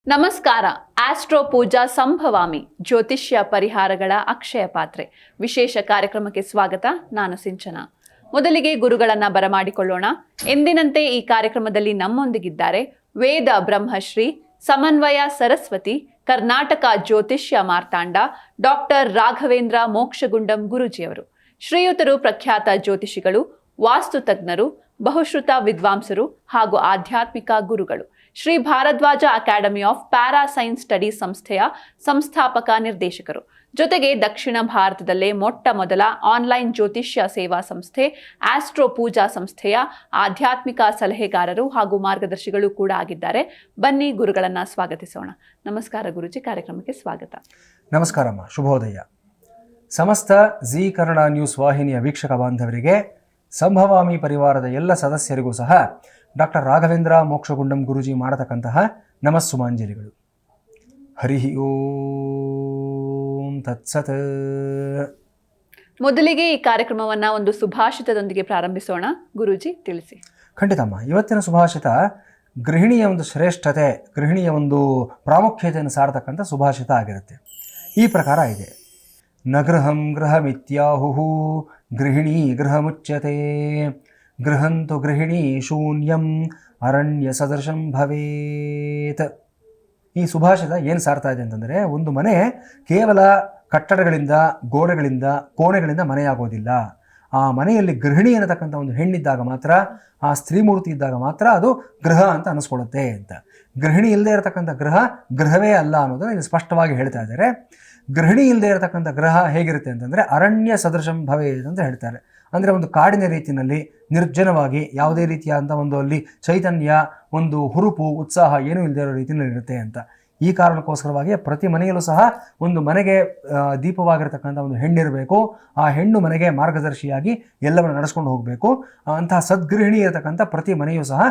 ನಮಸ್ಕಾರ. ಆಸ್ಟ್ರೋ ಪೂಜಾ ಸಂಭವಾಮಿ ಜ್ಯೋತಿಷ್ಯ ಪರಿಹಾರಗಳ ಅಕ್ಷಯ ಪಾತ್ರೆ ವಿಶೇಷ ಕಾರ್ಯಕ್ರಮಕ್ಕೆ ಸ್ವಾಗತ. ನಾನು ಸಿಂಚನ. ಮೊದಲಿಗೆ ಗುರುಗಳನ್ನ ಬರಮಾಡಿಕೊಳ್ಳೋಣ. ಎಂದಿನಂತೆ ಈ ಕಾರ್ಯಕ್ರಮದಲ್ಲಿ ನಮ್ಮೊಂದಿಗಿದ್ದಾರೆ ವೇದ ಬ್ರಹ್ಮಶ್ರೀ ಸಮನ್ವಯ ಸರಸ್ವತಿ ಕರ್ನಾಟಕ ಜ್ಯೋತಿಷ್ಯ ಮಾರ್ತಾಂಡ ಡಾಕ್ಟರ್ ರಾಘವೇಂದ್ರ ಮೋಕ್ಷಗುಂಡಂ ಗುರೂಜಿಯವರು. ಶ್ರೀಯುತರು ಪ್ರಖ್ಯಾತ ಜ್ಯೋತಿಷಿಗಳು, ವಾಸ್ತು ತಜ್ಞರು, ಬಹುಶ್ರುತ ವಿದ್ವಾಂಸರು ಹಾಗೂ ಆಧ್ಯಾತ್ಮಿಕ ಗುರುಗಳು. Shri Bharadwaj academy of para science study ಸಂಸ್ಥೆಯ ಸಂಸ್ಥಾಪಕ ನಿರ್ದೇಶಕರು. ಜೊತೆಗೆ ದಕ್ಷಿಣ ಭಾರತದಲ್ಲೇ ಮೊಟ್ಟ ಮೊದಲ ಆನ್ಲೈನ್ ಜ್ಯೋತಿಷ್ಯ ಸೇವಾ ಸಂಸ್ಥೆ ಆಸ್ಟ್ರೋ ಪೂಜಾ ಸಂಸ್ಥೆಯ ಆಧ್ಯಾತ್ಮಿಕ ಸಲಹೆಗಾರರು ಹಾಗೂ ಮಾರ್ಗದರ್ಶಿಗಳು ಕೂಡ ಆಗಿದ್ದಾರೆ. ಬನ್ನಿ ಗುರುಗಳನ್ನ ಸ್ವಾಗತಿಸೋಣ. ನಮಸ್ಕಾರ ಗುರುಜಿ, ಕಾರ್ಯಕ್ರಮಕ್ಕೆ ಸ್ವಾಗತ. ನಮಸ್ಕಾರಮ್ಮ, ಶುಭೋದಯ. ಸಮಸ್ತ ಜೀ ಕನ್ನಡ ನ್ಯೂಸ್ ವಾಹಿನಿಯ ವೀಕ್ಷಕ ಬಾಂಧವರಿಗೆ, ಸಂಭವಾಮಿ ಪರಿವಾರದ ಎಲ್ಲ ಸದಸ್ಯರಿಗೂ ಸಹ ಡಾಕ್ಟರ್ ರಾಘವೇಂದ್ರ ಮೋಕ್ಷಗುಂಡಂ ಗುರೂಜಿ ಮಾಡತಕ್ಕಂತಹ ನಮಸ್ಸುಮಾಂಜಲಿಗಳು. ಹರಿ ಓಂ ತತ್ಸತ್. ಮೊದಲಿಗೆ ಈ ಕಾರ್ಯಕ್ರಮವನ್ನ ಒಂದು ಸುಭಾಷಿತದೊಂದಿಗೆ ಪ್ರಾರಂಭಿಸೋಣ. ಗುರೂಜಿ ತಿಳಿಸಿ. ಖಂಡಿತಮ್ಮ. ಇವತ್ತಿನ ಸುಭಾಷಿತ ಗೃಹಿಣಿಯ ಒಂದು ಶ್ರೇಷ್ಠತೆ, ಗೃಹಿಣಿಯ ಒಂದು ಪ್ರಾಮುಖ್ಯತೆಯನ್ನು ಸಾರತಕ್ಕಂಥ ಸುಭಾಷಿತ ಆಗಿರುತ್ತೆ. ಈ ಪ್ರಕಾರ ಇದೆ: ನ ಗೃಹಂ ಗೃಹಮಿತ್ಯಾಹುಃ ಗೃಹಿಣೀ ಗೃಹಮುಚ್ಯತೆ, ಗೃಹಂತು ಗೃಹಿಣೀ ಶೂನ್ಯಂ ಅರಣ್ಯ ಸದೃಶಂ ಭವೇತ್. ಈ ಸುಭಾಷಿತ ಏನು ಸಾರ್ತಾ ಇದೆ ಅಂತಂದರೆ, ಒಂದು ಮನೆ ಕೇವಲ ಕಟ್ಟಡಗಳಿಂದ, ಗೋಡೆಗಳಿಂದ, ಕೋಣೆಗಳಿಂದ ಮನೆಯಾಗೋದಿಲ್ಲ. ಆ ಮನೆಯಲ್ಲಿ ಗೃಹಿಣಿ ಅನ್ನತಕ್ಕಂಥ ಒಂದು ಹೆಣ್ಣಿದ್ದಾಗ ಮಾತ್ರ, ಆ ಸ್ತ್ರೀಮೂರ್ತಿ ಇದ್ದಾಗ ಮಾತ್ರ ಅದು ಗೃಹ ಅಂತ ಅನ್ನಿಸ್ಕೊಡುತ್ತೆ ಅಂತ. ಗೃಹಿಣಿ ಇಲ್ಲದೆ ಇರತಕ್ಕಂಥ ಗೃಹ ಗೃಹವೇ ಅಲ್ಲ ಅನ್ನೋದನ್ನು ಇದು ಸ್ಪಷ್ಟವಾಗಿ ಹೇಳ್ತಾ ಇದ್ದಾರೆ. ಗೃಹಿಣಿ ಇಲ್ಲದೆ ಇರತಕ್ಕಂಥ ಗೃಹ ಹೇಗಿರುತ್ತೆ ಅಂತಂದರೆ ಅರಣ್ಯ ಸದೃಶಂ ಭವೇತ್ ಅಂತ ಹೇಳ್ತಾರೆ. ಅಂದರೆ ಒಂದು ಕಾಡಿನ ರೀತಿಯಲ್ಲಿ ನಿರ್ಜನವಾಗಿ, ಯಾವುದೇ ರೀತಿಯಾದಂಥ ಒಂದು ಅಲ್ಲಿ ಚೈತನ್ಯ, ಒಂದು ಹುರುಪು, ಉತ್ಸಾಹ ಏನೂ ಇಲ್ಲದೆ ಇರೋ ರೀತಿಯಲ್ಲಿ ಇರುತ್ತೆ ಅಂತ. ಈ ಕಾರಣಕ್ಕೋಸ್ಕರವಾಗಿ ಪ್ರತಿ ಮನೆಯಲ್ಲೂ ಸಹ ಒಂದು ಮನೆಗೆ ದೀಪವಾಗಿರ್ತಕ್ಕಂಥ ಒಂದು ಹೆಣ್ಣಿರಬೇಕು. ಆ ಹೆಣ್ಣು ಮನೆಗೆ ಮಾರ್ಗದರ್ಶಿಯಾಗಿ ಎಲ್ಲವನ್ನು ನಡೆಸ್ಕೊಂಡು ಹೋಗಬೇಕು. ಅಂತಹ ಸದ್ಗೃಹಿಣಿ ಇರತಕ್ಕಂಥ ಪ್ರತಿ ಮನೆಯೂ ಸಹ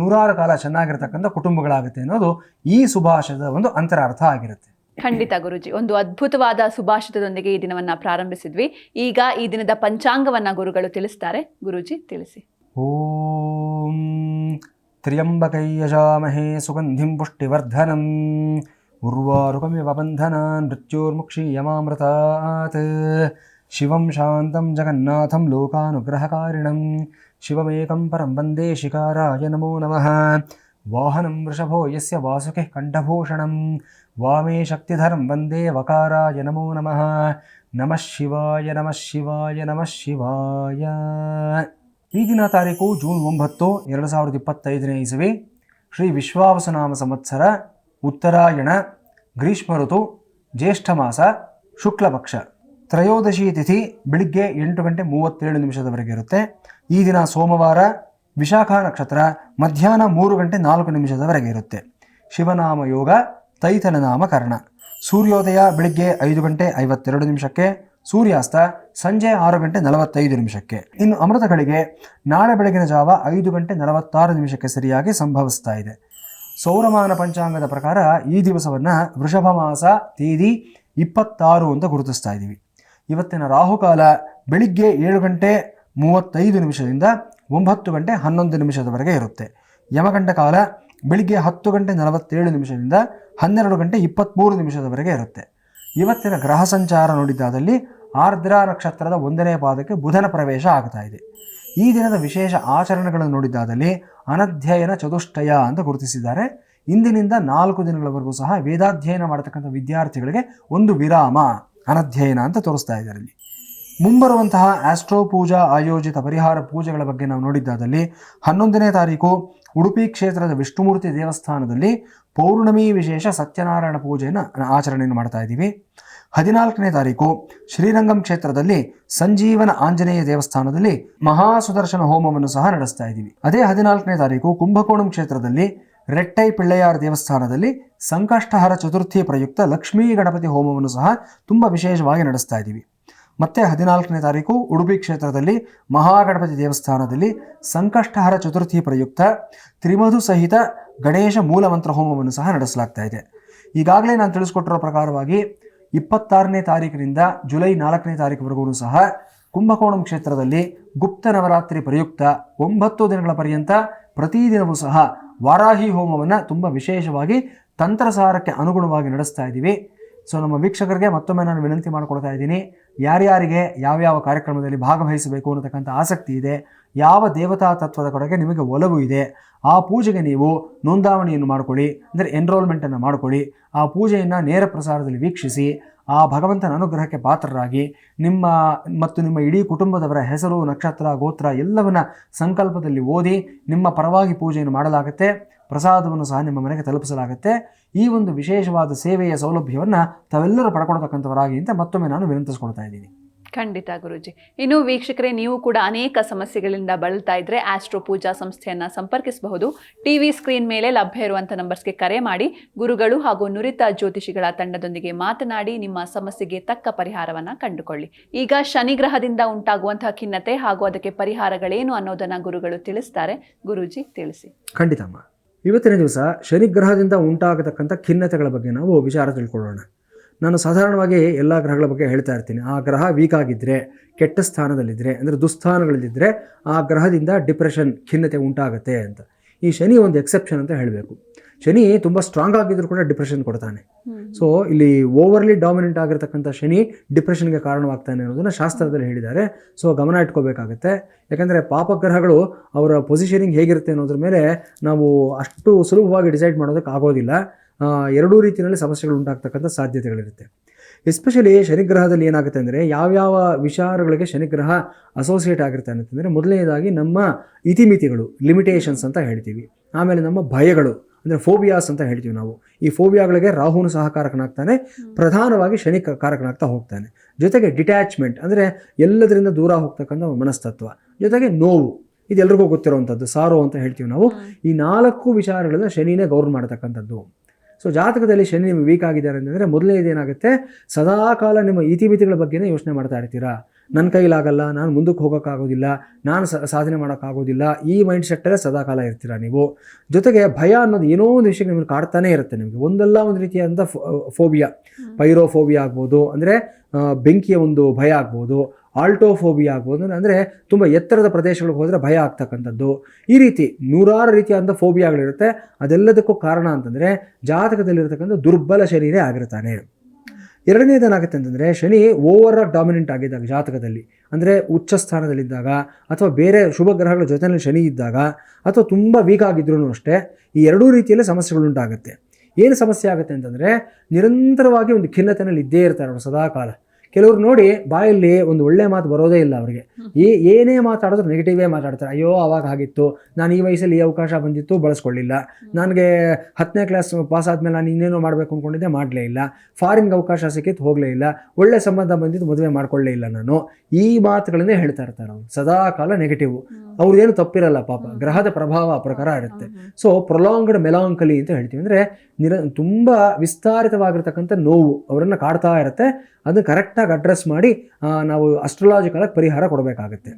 ನೂರಾರು ಕಾಲ ಚೆನ್ನಾಗಿರ್ತಕ್ಕಂಥ ಕುಟುಂಬಗಳಾಗುತ್ತೆ ಅನ್ನೋದು ಈ ಸುಭಾಷಿತದ ಒಂದು ಅಂತರಾರ್ಥ ಆಗಿರುತ್ತೆ. ಖಂಡಿತ ಗುರುಜಿ, ಒಂದು ಅದ್ಭುತವಾದ ಸುಭಾಷಿತದೊಂದಿಗೆ ಈ ದಿನವನ್ನ ಪ್ರಾರಂಭಿಸಿದ್ವಿ. ಈಗ ಈ ದಿನದ ಪಂಚಾಂಗವನ್ನ ಗುರುಗಳು ತಿಳಿಸ್ತಾರೆ. ಗುರುಜಿ ತಿಳಿಸಿ. ಓಂ ತ್ರ್ಯಂಬಕೈ ಯಜಾಮಹೇ ಸುಗಂಧಿಂ ಪುಷ್ಟಿವರ್ಧನಂ ಉರ್ವಾರುಕಮಿವ ಬಂಧನಾನ್ ಮೃತ್ಯೋರ್ಮುಕ್ಷೀಯಮಾಮೃತಾತ್. ಶಿವಂ ಶಾಂತಂ ಜಗನ್ನಾಥಂ ಲೋಕಾನುಗ್ರಹಕಾರಿಣಂ ಶಿವಮೇಕಂ ಪರಂ ವಂದೇ ಶಿಕಾರಾಯ ನಮೋ ನಮಃ. ವಾಹನಂ ವೃಷಭೋ ಯಸ್ಯ ವಾಸುಕಿಃ ಕಂಠಭೂಷಣಂ ವಾಮೇ ಶಕ್ತಿಧರಂ ವಂದೇ ವಕಾರಾಯ ನಮೋ ನಮಃ. ನಮಃ ಶಿವಾಯ ನಮಃ ಶಿವಾಯ ನಮಃ ಶಿವಾಯ. ಈಗಿನ ತಾರೀಕು ಜೂನ್ 9, 2025ನೇ ಇಸವಿ. ಶ್ರೀ ವಿಶ್ವಾವಸುನಾಮ ಸಂವತ್ಸರ, ಉತ್ತರಾಯಣ, ಗ್ರೀಷ್ಮ ಋತು, ಜ್ಯೇಷ್ಠ ಮಾಸ, ಶುಕ್ಲ ಪಕ್ಷ. ತ್ರಯೋದಶಿ ತಿಥಿ ಬೆಳಿಗ್ಗೆ 8:37 ಇರುತ್ತೆ. ಈ ದಿನ ಸೋಮವಾರ. ವಿಶಾಖ ನಕ್ಷತ್ರ ಮಧ್ಯಾಹ್ನ 3:04 ಇರುತ್ತೆ. ಶಿವನಾಮ ಯೋಗ, ತೈತಲ ನಾಮಕರಣ. ಸೂರ್ಯೋದಯ ಬೆಳಿಗ್ಗೆ 5:52, ಸೂರ್ಯಾಸ್ತ ಸಂಜೆ 6:45. ಇನ್ನು ಅಮೃತಗಳಿಗೆ ನಾಳೆ ಬೆಳಗಿನ ಜಾವ 5:46 ಸರಿಯಾಗಿ ಸಂಭವಿಸ್ತಾ ಇದೆ. ಸೌರಮಾನ ಪಂಚಾಂಗದ ಪ್ರಕಾರ ಈ ದಿವಸವನ್ನು ವೃಷಭ ಮಾಸ ತೇದಿ 26 ಅಂತ ಗುರುತಿಸ್ತಾ ಇದ್ದೀವಿ. ಇವತ್ತಿನ ರಾಹುಕಾಲ ಬೆಳಿಗ್ಗೆ 7:35 9:11 ಇರುತ್ತೆ. ಯಮಗಂಡ ಕಾಲ ಬೆಳಿಗ್ಗೆ 10:47 12:23 ಇರುತ್ತೆ. ಇವತ್ತಿನ ಗ್ರಹ ಸಂಚಾರ ನೋಡಿದ್ದಾದಲ್ಲಿ ಆರ್ದ್ರ ನಕ್ಷತ್ರದ 1ನೇ ಪಾದಕ್ಕೆ ಬುಧನ ಪ್ರವೇಶ ಆಗ್ತಾ ಇದೆ. ಈ ದಿನದ ವಿಶೇಷ ಆಚರಣೆಗಳನ್ನು ನೋಡಿದ್ದಾದಲ್ಲಿ ಅನಧ್ಯಯನ ಚತುಷ್ಟಯ ಅಂತ ಗುರುತಿಸಿದ್ದಾರೆ. ಇಂದಿನಿಂದ 4 ದಿನಗಳವರೆಗೂ ಸಹ ವೇದಾಧ್ಯಯನ ಮಾಡತಕ್ಕಂಥ ವಿದ್ಯಾರ್ಥಿಗಳಿಗೆ ಒಂದು ವಿರಾಮ, ಅನಧ್ಯಯನ ಅಂತ ತೋರಿಸ್ತಾ ಇದ್ದಾರೆ. ಇಲ್ಲಿ ಮುಂಬರುವಂತಹ ಆಸ್ಟ್ರೋ ಪೂಜಾ ಆಯೋಜಿತ ಪರಿಹಾರ ಪೂಜೆಗಳ ಬಗ್ಗೆ ನಾವು ನೋಡಿದ್ದಾದಲ್ಲಿ 11ನೇ ತಾರೀಕು ಉಡುಪಿ ಕ್ಷೇತ್ರದ ವಿಷ್ಣುಮೂರ್ತಿ ದೇವಸ್ಥಾನದಲ್ಲಿ ಪೌರ್ಣಮಿ ವಿಶೇಷ ಸತ್ಯನಾರಾಯಣ ಪೂಜೆಯನ್ನು ಆಚರಣೆಯನ್ನು ಮಾಡ್ತಾ ಇದ್ದೀವಿ. 14ನೇ ತಾರೀಕು ಶ್ರೀರಂಗಂ ಕ್ಷೇತ್ರದಲ್ಲಿ ಸಂಜೀವನ ಆಂಜನೇಯ ದೇವಸ್ಥಾನದಲ್ಲಿ ಮಹಾಸುದರ್ಶನ ಹೋಮವನ್ನು ಸಹ ನಡೆಸ್ತಾ ಇದ್ದೀವಿ. ಅದೇ 14ನೇ ತಾರೀಕು ಕುಂಭಕೋಣಂ ಕ್ಷೇತ್ರದಲ್ಲಿ ರೆಟ್ಟೈ ಪಿಳ್ಳೆಯಾರ್ ದೇವಸ್ಥಾನದಲ್ಲಿ ಸಂಕಷ್ಟಹರ ಚತುರ್ಥಿ ಪ್ರಯುಕ್ತ ಲಕ್ಷ್ಮೀ ಗಣಪತಿ ಹೋಮವನ್ನು ಸಹ ತುಂಬ ವಿಶೇಷವಾಗಿ ನಡೆಸ್ತಾ ಇದ್ದೀವಿ. ಮತ್ತೆ 14ನೇ ತಾರೀಕು ಉಡುಪಿ ಕ್ಷೇತ್ರದಲ್ಲಿ ಮಹಾಗಣಪತಿ ದೇವಸ್ಥಾನದಲ್ಲಿ ಸಂಕಷ್ಟಹರ ಚತುರ್ಥಿ ಪ್ರಯುಕ್ತ ತ್ರಿಮಧು ಸಹಿತ ಗಣೇಶ ಮೂಲಮಂತ್ರ ಹೋಮವನ್ನು ಸಹ ನಡೆಸಲಾಗ್ತಾ ಇದೆ. ಈಗಾಗಲೇ ನಾನು ತಿಳಿಸ್ಕೊಟ್ಟಿರೋ ಪ್ರಕಾರವಾಗಿ 26ನೇ ತಾರೀಕಿನಿಂದ ಜುಲೈ 4ನೇ ತಾರೀಕುವರೆಗೂ ಸಹ ಕುಂಭಕೋಣಂ ಕ್ಷೇತ್ರದಲ್ಲಿ ಗುಪ್ತ ನವರಾತ್ರಿ ಪ್ರಯುಕ್ತ 9 ದಿನಗಳ ಪರ್ಯಂತ ಪ್ರತಿದಿನವೂ ಸಹ ವಾರಾಹಿ ಹೋಮವನ್ನು ತುಂಬ ವಿಶೇಷವಾಗಿ ತಂತ್ರಸಾರಕ್ಕೆ ಅನುಗುಣವಾಗಿ ನಡೆಸ್ತಾ ಇದ್ದೀವಿ. ಸೊ ನಮ್ಮ ವೀಕ್ಷಕರಿಗೆ ಮತ್ತೊಮ್ಮೆ ನಾನು ವಿನಂತಿ ಮಾಡಿಕೊಡ್ತಾ ಇದ್ದೀನಿ, ಯಾರ್ಯಾರಿಗೆ ಯಾವ್ಯಾವ ಕಾರ್ಯಕ್ರಮದಲ್ಲಿ ಭಾಗವಹಿಸಬೇಕು ಅನ್ನತಕ್ಕಂಥ ಆಸಕ್ತಿ ಇದೆ, ಯಾವ ದೇವತಾ ತತ್ವದ ಕಡೆಗೆ ನಿಮಗೆ ಒಲವು ಇದೆ, ಆ ಪೂಜೆಗೆ ನೀವು ನೋಂದಾವಣಿಯನ್ನು ಮಾಡಿಕೊಳ್ಳಿ, ಅಂದರೆ ಎನ್ರೋಲ್ಮೆಂಟನ್ನು ಮಾಡಿಕೊಳ್ಳಿ. ಆ ಪೂಜೆಯನ್ನು ನೇರ ಪ್ರಸಾರದಲ್ಲಿ ವೀಕ್ಷಿಸಿ ಆ ಭಗವಂತನ ಅನುಗ್ರಹಕ್ಕೆ ಪಾತ್ರರಾಗಿ ನಿಮ್ಮ ಇಡೀ ಕುಟುಂಬದವರ ಹೆಸರು, ನಕ್ಷತ್ರ, ಗೋತ್ರ ಎಲ್ಲವನ್ನ ಸಂಕಲ್ಪದಲ್ಲಿ ಓದಿ ನಿಮ್ಮ ಪರವಾಗಿ ಪೂಜೆಯನ್ನು ಮಾಡಲಾಗುತ್ತೆ. ಪ್ರಸಾದವನ್ನು ಸಹ ನಿಮ್ಮ ಮನೆಗೆ ತಲುಪಿಸಲಾಗುತ್ತೆ. ಈ ಒಂದು ವಿಶೇಷವಾದ ಸೇವೆಯ ಸೌಲಭ್ಯವನ್ನು ತಾವೆಲ್ಲರೂ ಪಡ್ಕೊಳ್ತಕ್ಕಂಥವರಾಗಿ ಅಂತ ಮತ್ತೊಮ್ಮೆ ನಾನು ವಿನಂತಿಸ್ಕೊಳ್ತಾ ಇದ್ದೀನಿ. ಖಂಡಿತ ಗುರೂಜಿ. ಇನ್ನು ವೀಕ್ಷಕರೇ, ನೀವು ಕೂಡ ಅನೇಕ ಸಮಸ್ಯೆಗಳಿಂದ ಬಳಲ್ತಾ ಇದ್ರೆ ಆಸ್ಟ್ರೋ ಪೂಜಾ ಸಂಸ್ಥೆಯನ್ನು ಸಂಪರ್ಕಿಸಬಹುದು. ಟಿವಿ ಸ್ಕ್ರೀನ್ ಮೇಲೆ ಲಭ್ಯ ಇರುವಂಥ ನಂಬರ್ಸ್ಗೆ ಕರೆ ಮಾಡಿ ಗುರುಗಳು ಹಾಗೂ ನುರಿತ ಜ್ಯೋತಿಷಿಗಳ ತಂಡದೊಂದಿಗೆ ಮಾತನಾಡಿ ನಿಮ್ಮ ಸಮಸ್ಯೆಗೆ ತಕ್ಕ ಪರಿಹಾರವನ್ನು ಕಂಡುಕೊಳ್ಳಿ. ಈಗ ಶನಿಗ್ರಹದಿಂದ ಉಂಟಾಗುವಂತಹ ಖಿನ್ನತೆ ಹಾಗೂ ಅದಕ್ಕೆ ಪರಿಹಾರಗಳೇನು ಅನ್ನೋದನ್ನು ಗುರುಗಳು ತಿಳಿಸ್ತಾರೆ. ಗುರೂಜಿ ತಿಳಿಸಿ. ಖಂಡಿತಮ್ಮ. ಇವತ್ತಿನ ದಿವಸ ಶನಿಗ್ರಹದಿಂದ ಉಂಟಾಗತಕ್ಕಂಥ ಖಿನ್ನತೆಗಳ ಬಗ್ಗೆ ನಾವು ವಿಚಾರ ತಿಳ್ಕೊಳ್ಳೋಣ. ನಾನು ಸಾಧಾರಣವಾಗಿ ಎಲ್ಲ ಗ್ರಹಗಳ ಬಗ್ಗೆ ಹೇಳ್ತಾ ಇರ್ತೀನಿ. ಆ ಗ್ರಹ ವೀಕ್ ಆಗಿದ್ದರೆ, ಕೆಟ್ಟ ಸ್ಥಾನದಲ್ಲಿದ್ದರೆ, ಅಂದರೆ ದುಸ್ಥಾನಗಳಲ್ಲಿದ್ದರೆ ಆ ಗ್ರಹದಿಂದ ಡಿಪ್ರೆಷನ್, ಖಿನ್ನತೆ ಉಂಟಾಗುತ್ತೆ ಅಂತ. ಈ ಶನಿ ಒಂದು ಎಕ್ಸೆಪ್ಷನ್ ಅಂತ ಹೇಳಬೇಕು. ಶನಿ ತುಂಬ ಸ್ಟ್ರಾಂಗ್ ಆಗಿದ್ರೂ ಕೂಡ ಡಿಪ್ರೆಷನ್ ಕೊಡ್ತಾನೆ. ಸೊ ಇಲ್ಲಿ ಓವರ್ಲಿ ಡಾಮಿನೆಂಟ್ ಆಗಿರ್ತಕ್ಕಂಥ ಶನಿ ಡಿಪ್ರೆಷನ್ಗೆ ಕಾರಣವಾಗ್ತಾನೆ ಅನ್ನೋದನ್ನು ಶಾಸ್ತ್ರದಲ್ಲಿ ಹೇಳಿದ್ದಾರೆ. ಸೊ ಗಮನ ಇಟ್ಕೋಬೇಕಾಗತ್ತೆ. ಯಾಕಂದರೆ ಪಾಪಗ್ರಹಗಳು ಅವರ ಪೊಸಿಷನಿಂಗ್ ಹೇಗಿರುತ್ತೆ ಅನ್ನೋದ್ರ ಮೇಲೆ ನಾವು ಅಷ್ಟು ಸುಲಭವಾಗಿ ಡಿಸೈಡ್ ಮಾಡೋದಕ್ಕೆ ಆಗೋದಿಲ್ಲ. ಎರಡೂ ರೀತಿಯಲ್ಲಿ ಸಮಸ್ಯೆಗಳು ಉಂಟಾಗ್ತಕ್ಕಂಥ ಸಾಧ್ಯತೆಗಳಿರುತ್ತೆ. ಎಸ್ಪೆಷಲಿ ಶನಿಗ್ರಹದಲ್ಲಿ ಏನಾಗುತ್ತೆ ಅಂದರೆ, ಯಾವ್ಯಾವ ವಿಚಾರಗಳಿಗೆ ಶನಿಗ್ರಹ ಅಸೋಸಿಯೇಟ್ ಆಗಿರುತ್ತೆ ಅಂತಂದರೆ, ಮೊದಲನೇದಾಗಿ ನಮ್ಮ ಇತಿಮಿತಿಗಳು, ಲಿಮಿಟೇಷನ್ಸ್ ಅಂತ ಹೇಳ್ತೀವಿ. ಆಮೇಲೆ ನಮ್ಮ ಭಯಗಳು, ಅಂದರೆ ಫೋಬಿಯಾಸ್ ಅಂತ ಹೇಳ್ತೀವಿ ನಾವು. ಈ ಫೋಬಿಯಾಗಳಿಗೆ ರಾಹುನು ಸಹ ಕಾರಕನಾಗ್ತಾನೆ, ಪ್ರಧಾನವಾಗಿ ಶನಿ ಕಾರಕನಾಗ್ತಾ ಹೋಗ್ತಾನೆ. ಜೊತೆಗೆ ಡಿಟ್ಯಾಚ್ಮೆಂಟ್, ಅಂದರೆ ಎಲ್ಲದರಿಂದ ದೂರ ಹೋಗ್ತಕ್ಕಂಥ ಮನಸ್ತತ್ವ. ಜೊತೆಗೆ ನೋವು, ಇದೆಲ್ಲರಿಗೂ ಗೊತ್ತಿರುವಂಥದ್ದು, ಸಾರೋ ಅಂತ ಹೇಳ್ತೀವಿ ನಾವು. ಈ 4 ವಿಚಾರಗಳನ್ನು ಶನಿನೇ ಗೌರ್ನ್ ಮಾಡತಕ್ಕಂಥದ್ದು. ಸೊ ಜಾತಕದಲ್ಲಿ ಶನಿ ನಿಮಗೆ ವೀಕ್ ಆಗಿದ್ದಾರೆ ಅಂತಂದರೆ, ಮೊದಲನೇದೇನಾಗುತ್ತೆ, ಸದಾಕಾಲ ನಿಮ್ಮ ಇತಿಮಿತಿಗಳ ಬಗ್ಗೆನೇ ಯೋಚನೆ ಮಾಡ್ತಾ ಇರ್ತೀರಾ. ನನ್ನ ಕೈಲಾಗಲ್ಲ, ನಾನು ಮುಂದಕ್ಕೆ ಹೋಗೋಕ್ಕಾಗೋದಿಲ್ಲ, ನಾನು ಸಾಧನೆ ಮಾಡೋಕ್ಕಾಗೋದಿಲ್ಲ, ಈ ಮೈಂಡ್ ಸೆಟ್ಟಲ್ಲೇ ಸದಾಕಾಲ ಇರ್ತೀರಾ ನೀವು. ಜೊತೆಗೆ ಭಯ ಅನ್ನೋದು ಏನೋ ಒಂದು ವಿಷಯಕ್ಕೆ ನಿಮಗೆ ಕಾಡ್ತಾನೆ ಇರುತ್ತೆ. ನಿಮಗೆ ಒಂದಲ್ಲ ಒಂದು ರೀತಿಯಾದಂಥ ಫೋಬಿಯಾ, ಪೈರೋಫೋಬಿಯಾ ಆಗ್ಬೋದು, ಅಂದರೆ ಬೆಂಕಿಯ ಒಂದು ಭಯ ಆಗ್ಬೋದು, ಆಲ್ಟೋಫೋಬಿಯಾ ಆಗ್ಬೋದು, ಅಂದರೆ ತುಂಬ ಎತ್ತರದ ಪ್ರದೇಶಗಳಿಗೆ ಹೋದರೆ ಭಯ ಆಗ್ತಕ್ಕಂಥದ್ದು. ಈ ರೀತಿ 100 ರೀತಿಯಾದಂಥ ಫೋಬಿಯಾಗಳಿರುತ್ತೆ. ಅದೆಲ್ಲದಕ್ಕೂ ಕಾರಣ ಅಂತಂದರೆ ಜಾತಕದಲ್ಲಿರ್ತಕ್ಕಂಥ ದುರ್ಬಲ ಶನಿನೇ ಆಗಿರ್ತಾನೆ. ಎರಡನೇದೇನಾಗುತ್ತೆ ಅಂತಂದರೆ, ಶನಿ ಓವರ್ ಡಾಮಿನೆಂಟ್ ಆಗಿದ್ದಾಗ ಜಾತಕದಲ್ಲಿ, ಅಂದರೆ ಉಚ್ಚ ಸ್ಥಾನದಲ್ಲಿದ್ದಾಗ, ಅಥವಾ ಬೇರೆ ಶುಭ ಗ್ರಹಗಳ ಜೊತೆಯಲ್ಲಿ ಶನಿ ಇದ್ದಾಗ, ಅಥವಾ ತುಂಬ ವೀಕ್ ಆಗಿದ್ರೂ ಅಷ್ಟೇ, ಈ ಎರಡೂ ರೀತಿಯಲ್ಲಿ ಸಮಸ್ಯೆಗಳುಂಟಾಗುತ್ತೆ. ಏನು ಸಮಸ್ಯೆ ಆಗುತ್ತೆ ಅಂತಂದರೆ, ನಿರಂತರವಾಗಿ ಒಂದು ಖಿನ್ನತೆಯಲ್ಲಿ ಇದ್ದೇ ಇರ್ತಾರೆ ಅವರು ಸದಾಕಾಲ. ಕೆಲವರು ನೋಡಿ ಬಾಯಲ್ಲಿ ಒಂದು ಒಳ್ಳೆ ಮಾತು ಬರೋದೇ ಇಲ್ಲ ಅವರಿಗೆ. ಏನೇ ಮಾತಾಡಿದ್ರು ನೆಗೆಟಿವೇ ಮಾತಾಡ್ತಾರೆ. ಅಯ್ಯೋ ಅವಾಗ ಆಗಿತ್ತು, ನಾನು ಈ ವಯಸ್ಸಲ್ಲಿ ಈ ಅವಕಾಶ ಬಂದಿತ್ತು, ಬಳಸ್ಕೊಳ್ಳಿಲ್ಲ. ನನಗೆ 10ನೇ ಕ್ಲಾಸ್ ಪಾಸ್ ಆದಮೇಲೆ ನಾನು ಇನ್ನೇನೋ ಮಾಡಬೇಕು ಅಂದ್ಕೊಂಡಿದ್ದೆ, ಮಾಡಲೇ ಇಲ್ಲ. ಫಾರಿನ್ಗೆ ಅವಕಾಶ ಸಿಕ್ಕಿತ್ತು, ಹೋಗಲೇ ಇಲ್ಲ. ಒಳ್ಳೆ ಸಂಬಂಧ ಬಂದಿದ್ದು, ಮದುವೆ ಮಾಡ್ಕೊಳ್ಳೇ ಇಲ್ಲ ನಾನು. ಈ ಮಾತುಗಳನ್ನೇ ಹೇಳ್ತಾ ಇರ್ತಾರೆ ಅವರು ಸದಾಕಾಲ. ನೆಗೆಟಿವ್, ಅವ್ರದ್ದೇನು ತಪ್ಪಿರಲ್ಲ ಪಾಪ, ಗ್ರಹದ ಪ್ರಭಾವ ಪ್ರಕಾರ ಇರುತ್ತೆ. ಸೊ ಪ್ರೊಲಾಂಗ್ಡ್ ಮೆಲಾಂಕಲಿ ಅಂತ ಹೇಳ್ತೀವಿ, ಅಂದರೆ ತುಂಬ ವಿಸ್ತಾರಿತವಾಗಿರ್ತಕ್ಕಂಥ ನೋವು ಅವರನ್ನು ಕಾಡ್ತಾ ಇರುತ್ತೆ. ಅದನ್ನು ಕರೆಕ್ಟಾಗಿ ಅಡ್ರೆಸ್ ಮಾಡಿ ನಾವು ಅಸ್ಟ್ರಾಲಾಜಿಕಲಾಗಿ ಪರಿಹಾರ ಕೊಡಬೇಕಾಗುತ್ತೆ.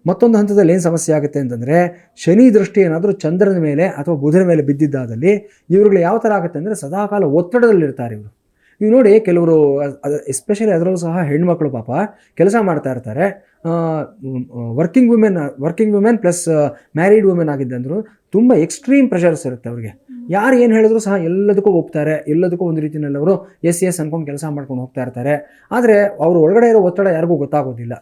ಮತ್ತೊಂದು ಹಂತದಲ್ಲಿ ಏನು ಸಮಸ್ಯೆ ಆಗುತ್ತೆ ಅಂತಂದರೆ, ಶನಿ ದೃಷ್ಟಿ ಏನಾದರೂ ಚಂದ್ರನ ಮೇಲೆ ಅಥವಾ ಬುಧನ ಮೇಲೆ ಬಿದ್ದಿದ್ದಾದಲ್ಲಿ ಇವ್ರುಗಳು ಯಾವ ಥರ ಆಗುತ್ತೆ ಅಂದರೆ, ಸದಾಕಾಲ ಒತ್ತಡದಲ್ಲಿರ್ತಾರೆ ಇವರು. ನೀವು ನೋಡಿ, ಕೆಲವರು ಎಸ್ಪೆಷಲಿ ಅದರಲ್ಲೂ ಸಹ ಹೆಣ್ಮಕ್ಳು ಪಾಪ ಕೆಲಸ ಮಾಡ್ತಾ ಇರ್ತಾರೆ. Working women plus married women ಆಗಿದ್ದಂದ್ರು ತುಂಬ ಎಕ್ಸ್ಟ್ರೀಮ್ ಪ್ರೆಷರ್ಸ್ ಇರುತ್ತೆ ಅವ್ರಿಗೆ. ಯಾರು ಏನು ಹೇಳಿದ್ರು ಸಹ ಎಲ್ಲದಕ್ಕೂ ಒಪ್ತಾರೆ, ಎಲ್ಲದಕ್ಕೂ ಒಂದು ರೀತಿಯಲ್ಲಿ ಅವರು ಎಸ್ ಅಂದ್ಕೊಂಡು ಕೆಲಸ ಮಾಡ್ಕೊಂಡು ಹೋಗ್ತಾ ಇರ್ತಾರೆ. ಆದರೆ ಅವರು ಒಳಗಡೆ ಇರೋ ಒತ್ತಡ ಯಾರಿಗೂ ಗೊತ್ತಾಗೋದಿಲ್ಲ.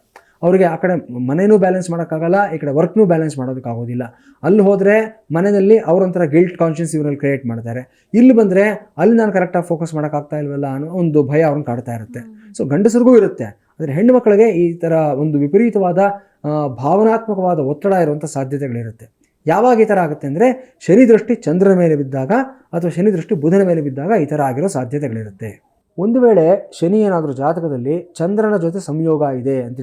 ಅವರಿಗೆ ಆ ಕಡೆ ಮನೆಯೂ ಬ್ಯಾಲೆನ್ಸ್ ಮಾಡೋಕ್ಕಾಗಲ್ಲ, ಈ ಕಡೆ ವರ್ಕ್ನೂ ಬ್ಯಾಲೆನ್ಸ್ ಮಾಡೋದಕ್ಕಾಗೋದಿಲ್ಲ. ಅಲ್ಲಿ ಹೋದರೆ ಮನೆಯಲ್ಲಿ ಅವರೊಂಥರ ಗಿಲ್ಟ್ ಕಾನ್ಷಿಯನ್ಸ್ ಇವರಲ್ಲಿ ಕ್ರಿಯೇಟ್ ಮಾಡ್ತಾರೆ. ಇಲ್ಲಿ ಬಂದರೆ ಅಲ್ಲಿ ನಾನು ಕರೆಕ್ಟಾಗಿ ಫೋಕಸ್ ಮಾಡೋಕ್ಕಾಗ್ತಾ ಇಲ್ವಲ್ಲ ಅನ್ನೋ ಒಂದು ಭಯ ಅವ್ರನ್ನ ಕಾಡ್ತಾ ಇರುತ್ತೆ. ಸೊ ಗಂಡಸರಿಗೂ ಇರುತ್ತೆ, ಆದರೆ ಹೆಣ್ಣು ಮಕ್ಕಳಿಗೆ ಈ ಥರ ಒಂದು ವಿಪರೀತವಾದ ಭಾವನಾತ್ಮಕವಾದ ಒತ್ತಡ ಇರುವಂಥ ಸಾಧ್ಯತೆಗಳಿರುತ್ತೆ. ಯಾವಾಗ ಈ ಥರ ಆಗುತ್ತೆ ಅಂದರೆ, ಶನಿ ದೃಷ್ಟಿ ಚಂದ್ರನ ಮೇಲೆ ಬಿದ್ದಾಗ ಅಥವಾ ಶನಿ ದೃಷ್ಟಿ ಬುಧನ ಮೇಲೆ ಬಿದ್ದಾಗ ಈ ಥರ ಆಗಿರೋ ಸಾಧ್ಯತೆಗಳಿರುತ್ತೆ. ಒಂದು ವೇಳೆ ಶನಿ ಏನಾದರೂ ಜಾತಕದಲ್ಲಿ ಚಂದ್ರನ ಜೊತೆ ಸಂಯೋಗ ಇದೆ ಅಂತ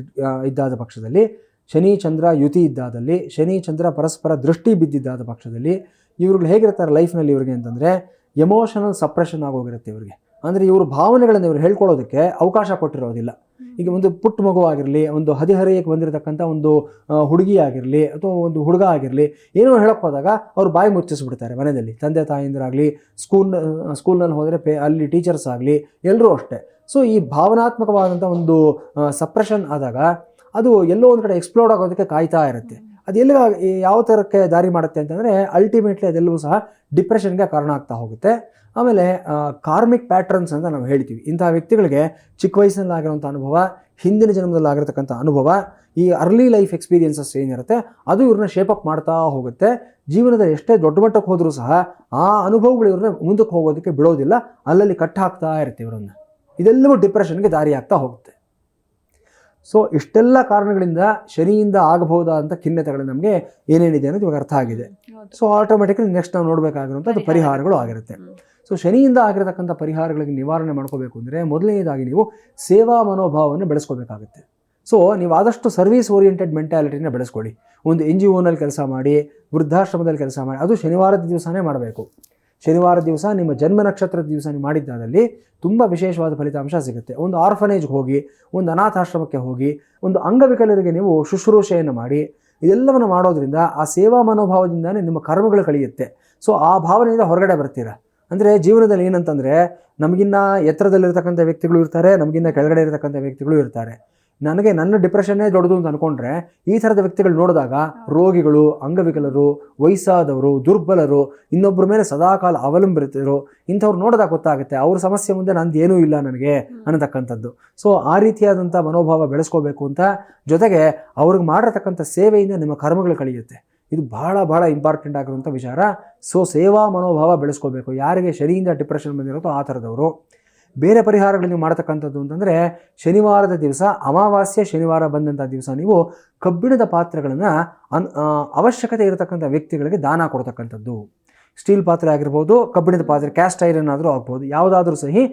ಇದ್ದಾದ ಪಕ್ಷದಲ್ಲಿ, ಶನಿ ಚಂದ್ರ ಯುತಿ ಇದ್ದಾದಲ್ಲಿ, ಶನಿ ಚಂದ್ರ ಪರಸ್ಪರ ದೃಷ್ಟಿ ಬಿದ್ದಿದ್ದಾದ ಪಕ್ಷದಲ್ಲಿ ಇವ್ರುಗಳು ಹೇಗಿರ್ತಾರೆ ಲೈಫ್ನಲ್ಲಿ ಇವ್ರಿಗೆ ಅಂತಂದರೆ, ಎಮೋಷನಲ್ ಸಪ್ರೆಷನ್ ಆಗೋಗಿರುತ್ತೆ ಇವ್ರಿಗೆ. ಅಂದರೆ ಇವರು ಭಾವನೆಗಳನ್ನು ಇವರು ಹೇಳ್ಕೊಳ್ಳೋದಕ್ಕೆ ಅವಕಾಶ ಕೊಟ್ಟಿರೋದಿಲ್ಲ. ಈಗ ಒಂದು ಪುಟ್ಟ ಮಗು ಆಗಿರಲಿ, ಒಂದು ಹದಿಹರೆಯಕ್ಕೆ ಬಂದಿರತಕ್ಕಂಥ ಒಂದು ಹುಡುಗಿ ಆಗಿರಲಿ ಅಥವಾ ಒಂದು ಹುಡುಗ ಆಗಿರಲಿ, ಏನೋ ಹೇಳಕ್ಕೆ ಹೋದಾಗ ಅವ್ರು ಬಾಯಿ ಮುಚ್ಚಿಸ್ಬಿಡ್ತಾರೆ ಮನೆಯಲ್ಲಿ. ತಂದೆ ತಾಯಿಂದರಾಗಲಿ, ಸ್ಕೂಲ್ನಲ್ಲಿ ಹೋದರೆ ಅಲ್ಲಿ ಟೀಚರ್ಸ್ ಆಗಲಿ, ಎಲ್ಲರೂ ಅಷ್ಟೇ. ಸೊ ಈ ಭಾವನಾತ್ಮಕವಾದಂಥ ಒಂದು ಸಪ್ರೆಷನ್ ಆದಾಗ ಅದು ಎಲ್ಲೋ ಒಂದು ಕಡೆ ಎಕ್ಸ್ಪ್ಲೋರ್ಡ್ ಆಗೋದಕ್ಕೆ ಕಾಯ್ತಾ ಇರುತ್ತೆ. ಅದೆಲ್ಲ ಯಾವ ಥರಕ್ಕೆ ದಾರಿ ಮಾಡುತ್ತೆ ಅಂತಂದರೆ ಅಲ್ಟಿಮೇಟ್ಲಿ ಅದೆಲ್ಲವೂ ಸಹ ಡಿಪ್ರೆಷನ್ಗೆ ಕಾರಣ ಆಗ್ತಾ ಹೋಗುತ್ತೆ. ಆಮೇಲೆ ಕಾರ್ಮಿಕ್ ಪ್ಯಾಟ್ರನ್ಸ್ ಅಂತ ನಾವು ಹೇಳ್ತೀವಿ. ಇಂತಹ ವ್ಯಕ್ತಿಗಳಿಗೆ ಚಿಕ್ಕ ವಯಸ್ಸಿನಲ್ಲಿ ಆಗಿರುವಂಥ ಅನುಭವ, ಹಿಂದಿನ ಜನ್ಮದಲ್ಲಿ ಆಗಿರತಕ್ಕಂಥ ಅನುಭವ, ಈ ಅರ್ಲಿ ಲೈಫ್ ಎಕ್ಸ್ಪೀರಿಯನ್ಸಸ್ ಏನಿರುತ್ತೆ ಅದು ಇವ್ರನ್ನ ಶೇಪಪ್ ಮಾಡ್ತಾ ಹೋಗುತ್ತೆ. ಜೀವನದಲ್ಲಿ ಎಷ್ಟೇ ದೊಡ್ಡ ಮಟ್ಟಕ್ಕೆ ಹೋದರೂ ಸಹ ಆ ಅನುಭವಗಳು ಇವ್ರನ್ನ ಮುಂದಕ್ಕೆ ಹೋಗೋದಕ್ಕೆ ಬಿಡೋದಿಲ್ಲ, ಅಲ್ಲಲ್ಲಿ ಕಟ್ ಹಾಕ್ತಾ ಇರುತ್ತೆ ಇವರನ್ನು. ಇದೆಲ್ಲವೂ ಡಿಪ್ರೆಷನ್ಗೆ ದಾರಿ ಆಗ್ತಾ ಹೋಗುತ್ತೆ. ಸೊ ಇಷ್ಟೆಲ್ಲ ಕಾರಣಗಳಿಂದ ಶನಿಯಿಂದ ಆಗಬಹುದಾದಂಥ ಖಿನ್ನತೆಗಳು ನಮಗೆ ಏನೇನಿದೆ ಅನ್ನೋದು ಇವಾಗ ಅರ್ಥ ಆಗಿದೆ. ಸೊ ಆಟೋಮೆಟಿಕಲಿ ನೆಕ್ಸ್ಟ್ ನಾವು ನೋಡಬೇಕಾಗಿರುವಂಥದ್ದು ಪರಿಹಾರಗಳು ಆಗಿರುತ್ತೆ. ಸೊ ಶನಿಯಿಂದ ಆಗಿರತಕ್ಕಂಥ ಪರಿಹಾರಗಳಿಗೆ ನಿವಾರಣೆ ಮಾಡ್ಕೋಬೇಕು ಅಂದರೆ ಮೊದಲನೇದಾಗಿ ನೀವು ಸೇವಾ ಮನೋಭಾವವನ್ನು ಬೆಳೆಸ್ಕೋಬೇಕಾಗುತ್ತೆ. ಸೊ ನೀವು ಆದಷ್ಟು ಸರ್ವಿಸ್ ಓರಿಯೆಂಟೆಡ್ ಮೆಂಟಾಲಿಟಿನ ಬೆಳೆಸ್ಕೊಳ್ಳಿ. ಒಂದು NGOನಲ್ಲಿ ಕೆಲಸ ಮಾಡಿ, ವೃದ್ಧಾಶ್ರಮದಲ್ಲಿ ಕೆಲಸ ಮಾಡಿ, ಅದು ಶನಿವಾರದ ದಿವಸನೇ ಮಾಡಬೇಕು. ಶನಿವಾರ ದಿವಸ ನಿಮ್ಮ ಜನ್ಮ ನಕ್ಷತ್ರದ ದಿವಸ ನೀವು ಮಾಡಿದ್ದಾದಲ್ಲಿ ತುಂಬ ವಿಶೇಷವಾದ ಫಲಿತಾಂಶ ಸಿಗುತ್ತೆ. ಒಂದು ಆರ್ಫನೇಜ್ಗೆ ಹೋಗಿ, ಒಂದು ಅನಾಥಾಶ್ರಮಕ್ಕೆ ಹೋಗಿ, ಒಂದು ಅಂಗವಿಕಲರಿಗೆ ನೀವು ಶುಶ್ರೂಷೆಯನ್ನು ಮಾಡಿ, ಇದೆಲ್ಲವನ್ನು ಮಾಡೋದ್ರಿಂದ ಆ ಸೇವಾ ಮನೋಭಾವದಿಂದನೇ ನಿಮ್ಮ ಕರ್ಮಗಳು ಕಳೆಯುತ್ತೆ. ಸೊ ಆ ಭಾವನೆಯಿಂದ ಹೊರಗಡೆ ಬರ್ತೀರಾ. ಅಂದರೆ ಜೀವನದಲ್ಲಿ ಏನಂತಂದರೆ ನಮಗಿನ್ನ ಎತ್ತರದಲ್ಲಿರ್ತಕ್ಕಂಥ ವ್ಯಕ್ತಿಗಳು ಇರ್ತಾರೆ, ನಮಗಿನ್ನ ಕೆಳಗಡೆ ಇರತಕ್ಕಂಥ ವ್ಯಕ್ತಿಗಳು ಇರ್ತಾರೆ. ನನಗೆ ನನ್ನ ಡಿಪ್ರೆಷನ್ನೇ ದೊಡ್ಡದು ಅಂತ ಅಂದ್ಕೊಂಡ್ರೆ ಈ ಥರದ ವ್ಯಕ್ತಿಗಳು ನೋಡಿದಾಗ ರೋಗಿಗಳು, ಅಂಗವಿಕಲರು, ವಯಸ್ಸಾದವರು, ದುರ್ಬಲರು, ಇನ್ನೊಬ್ಬರ ಮೇಲೆ ಸದಾಕಾಲ ಅವಲಂಬಿತರು, ಇಂಥವ್ರು ನೋಡಿದಾಗ ಗೊತ್ತಾಗುತ್ತೆ ಅವ್ರ ಸಮಸ್ಯೆ ಮುಂದೆ ನಂದು ಏನೂ ಇಲ್ಲ ನನಗೆ ಅನ್ನತಕ್ಕಂಥದ್ದು. ಸೊ ಆ ರೀತಿಯಾದಂಥ ಮನೋಭಾವ ಬೆಳೆಸ್ಕೋಬೇಕು ಅಂತ, ಜೊತೆಗೆ ಅವ್ರಿಗೆ ಮಾಡಿರ್ತಕ್ಕಂಥ ಸೇವೆಯಿಂದ ನಿಮ್ಮ ಕರ್ಮಗಳು ಕಳೆಯುತ್ತೆ. ಇದು ಭಾಳ ಇಂಪಾರ್ಟೆಂಟ್ ಆಗಿರುವಂಥ ವಿಚಾರ. ಸೊ ಸೇವಾ ಮನೋಭಾವ ಬೆಳೆಸ್ಕೋಬೇಕು. ಯಾರಿಗೆ ಶನಿಯಿಂದ ಡಿಪ್ರೆಷನ್ ಬಂದಿರುತ್ತೋ ಆ ಥರದವರು. ಬೇರೆ ಪರಿಹಾರಗಳು ನೀವು ಮಾಡ್ತಕ್ಕಂಥದ್ದು ಅಂತಂದರೆ ಶನಿವಾರದ ದಿವಸ, ಅಮಾವಾಸ್ಯೆ ಶನಿವಾರ ಬಂದಂಥ ದಿವಸ ನೀವು ಕಬ್ಬಿಣದ ಪಾತ್ರೆಗಳನ್ನು ಅವಶ್ಯಕತೆ ಇರತಕ್ಕಂಥ ವ್ಯಕ್ತಿಗಳಿಗೆ ದಾನ ಕೊಡ್ತಕ್ಕಂಥದ್ದು. ಸ್ಟೀಲ್ ಪಾತ್ರೆ ಆಗಿರ್ಬೋದು, ಕಬ್ಬಿಣದ ಪಾತ್ರೆ, ಕ್ಯಾಸ್ಟ್ ಐರನ್ ಆದರೂ ಆಗ್ಬೋದು, ಯಾವುದಾದ್ರೂ ಸಹಿ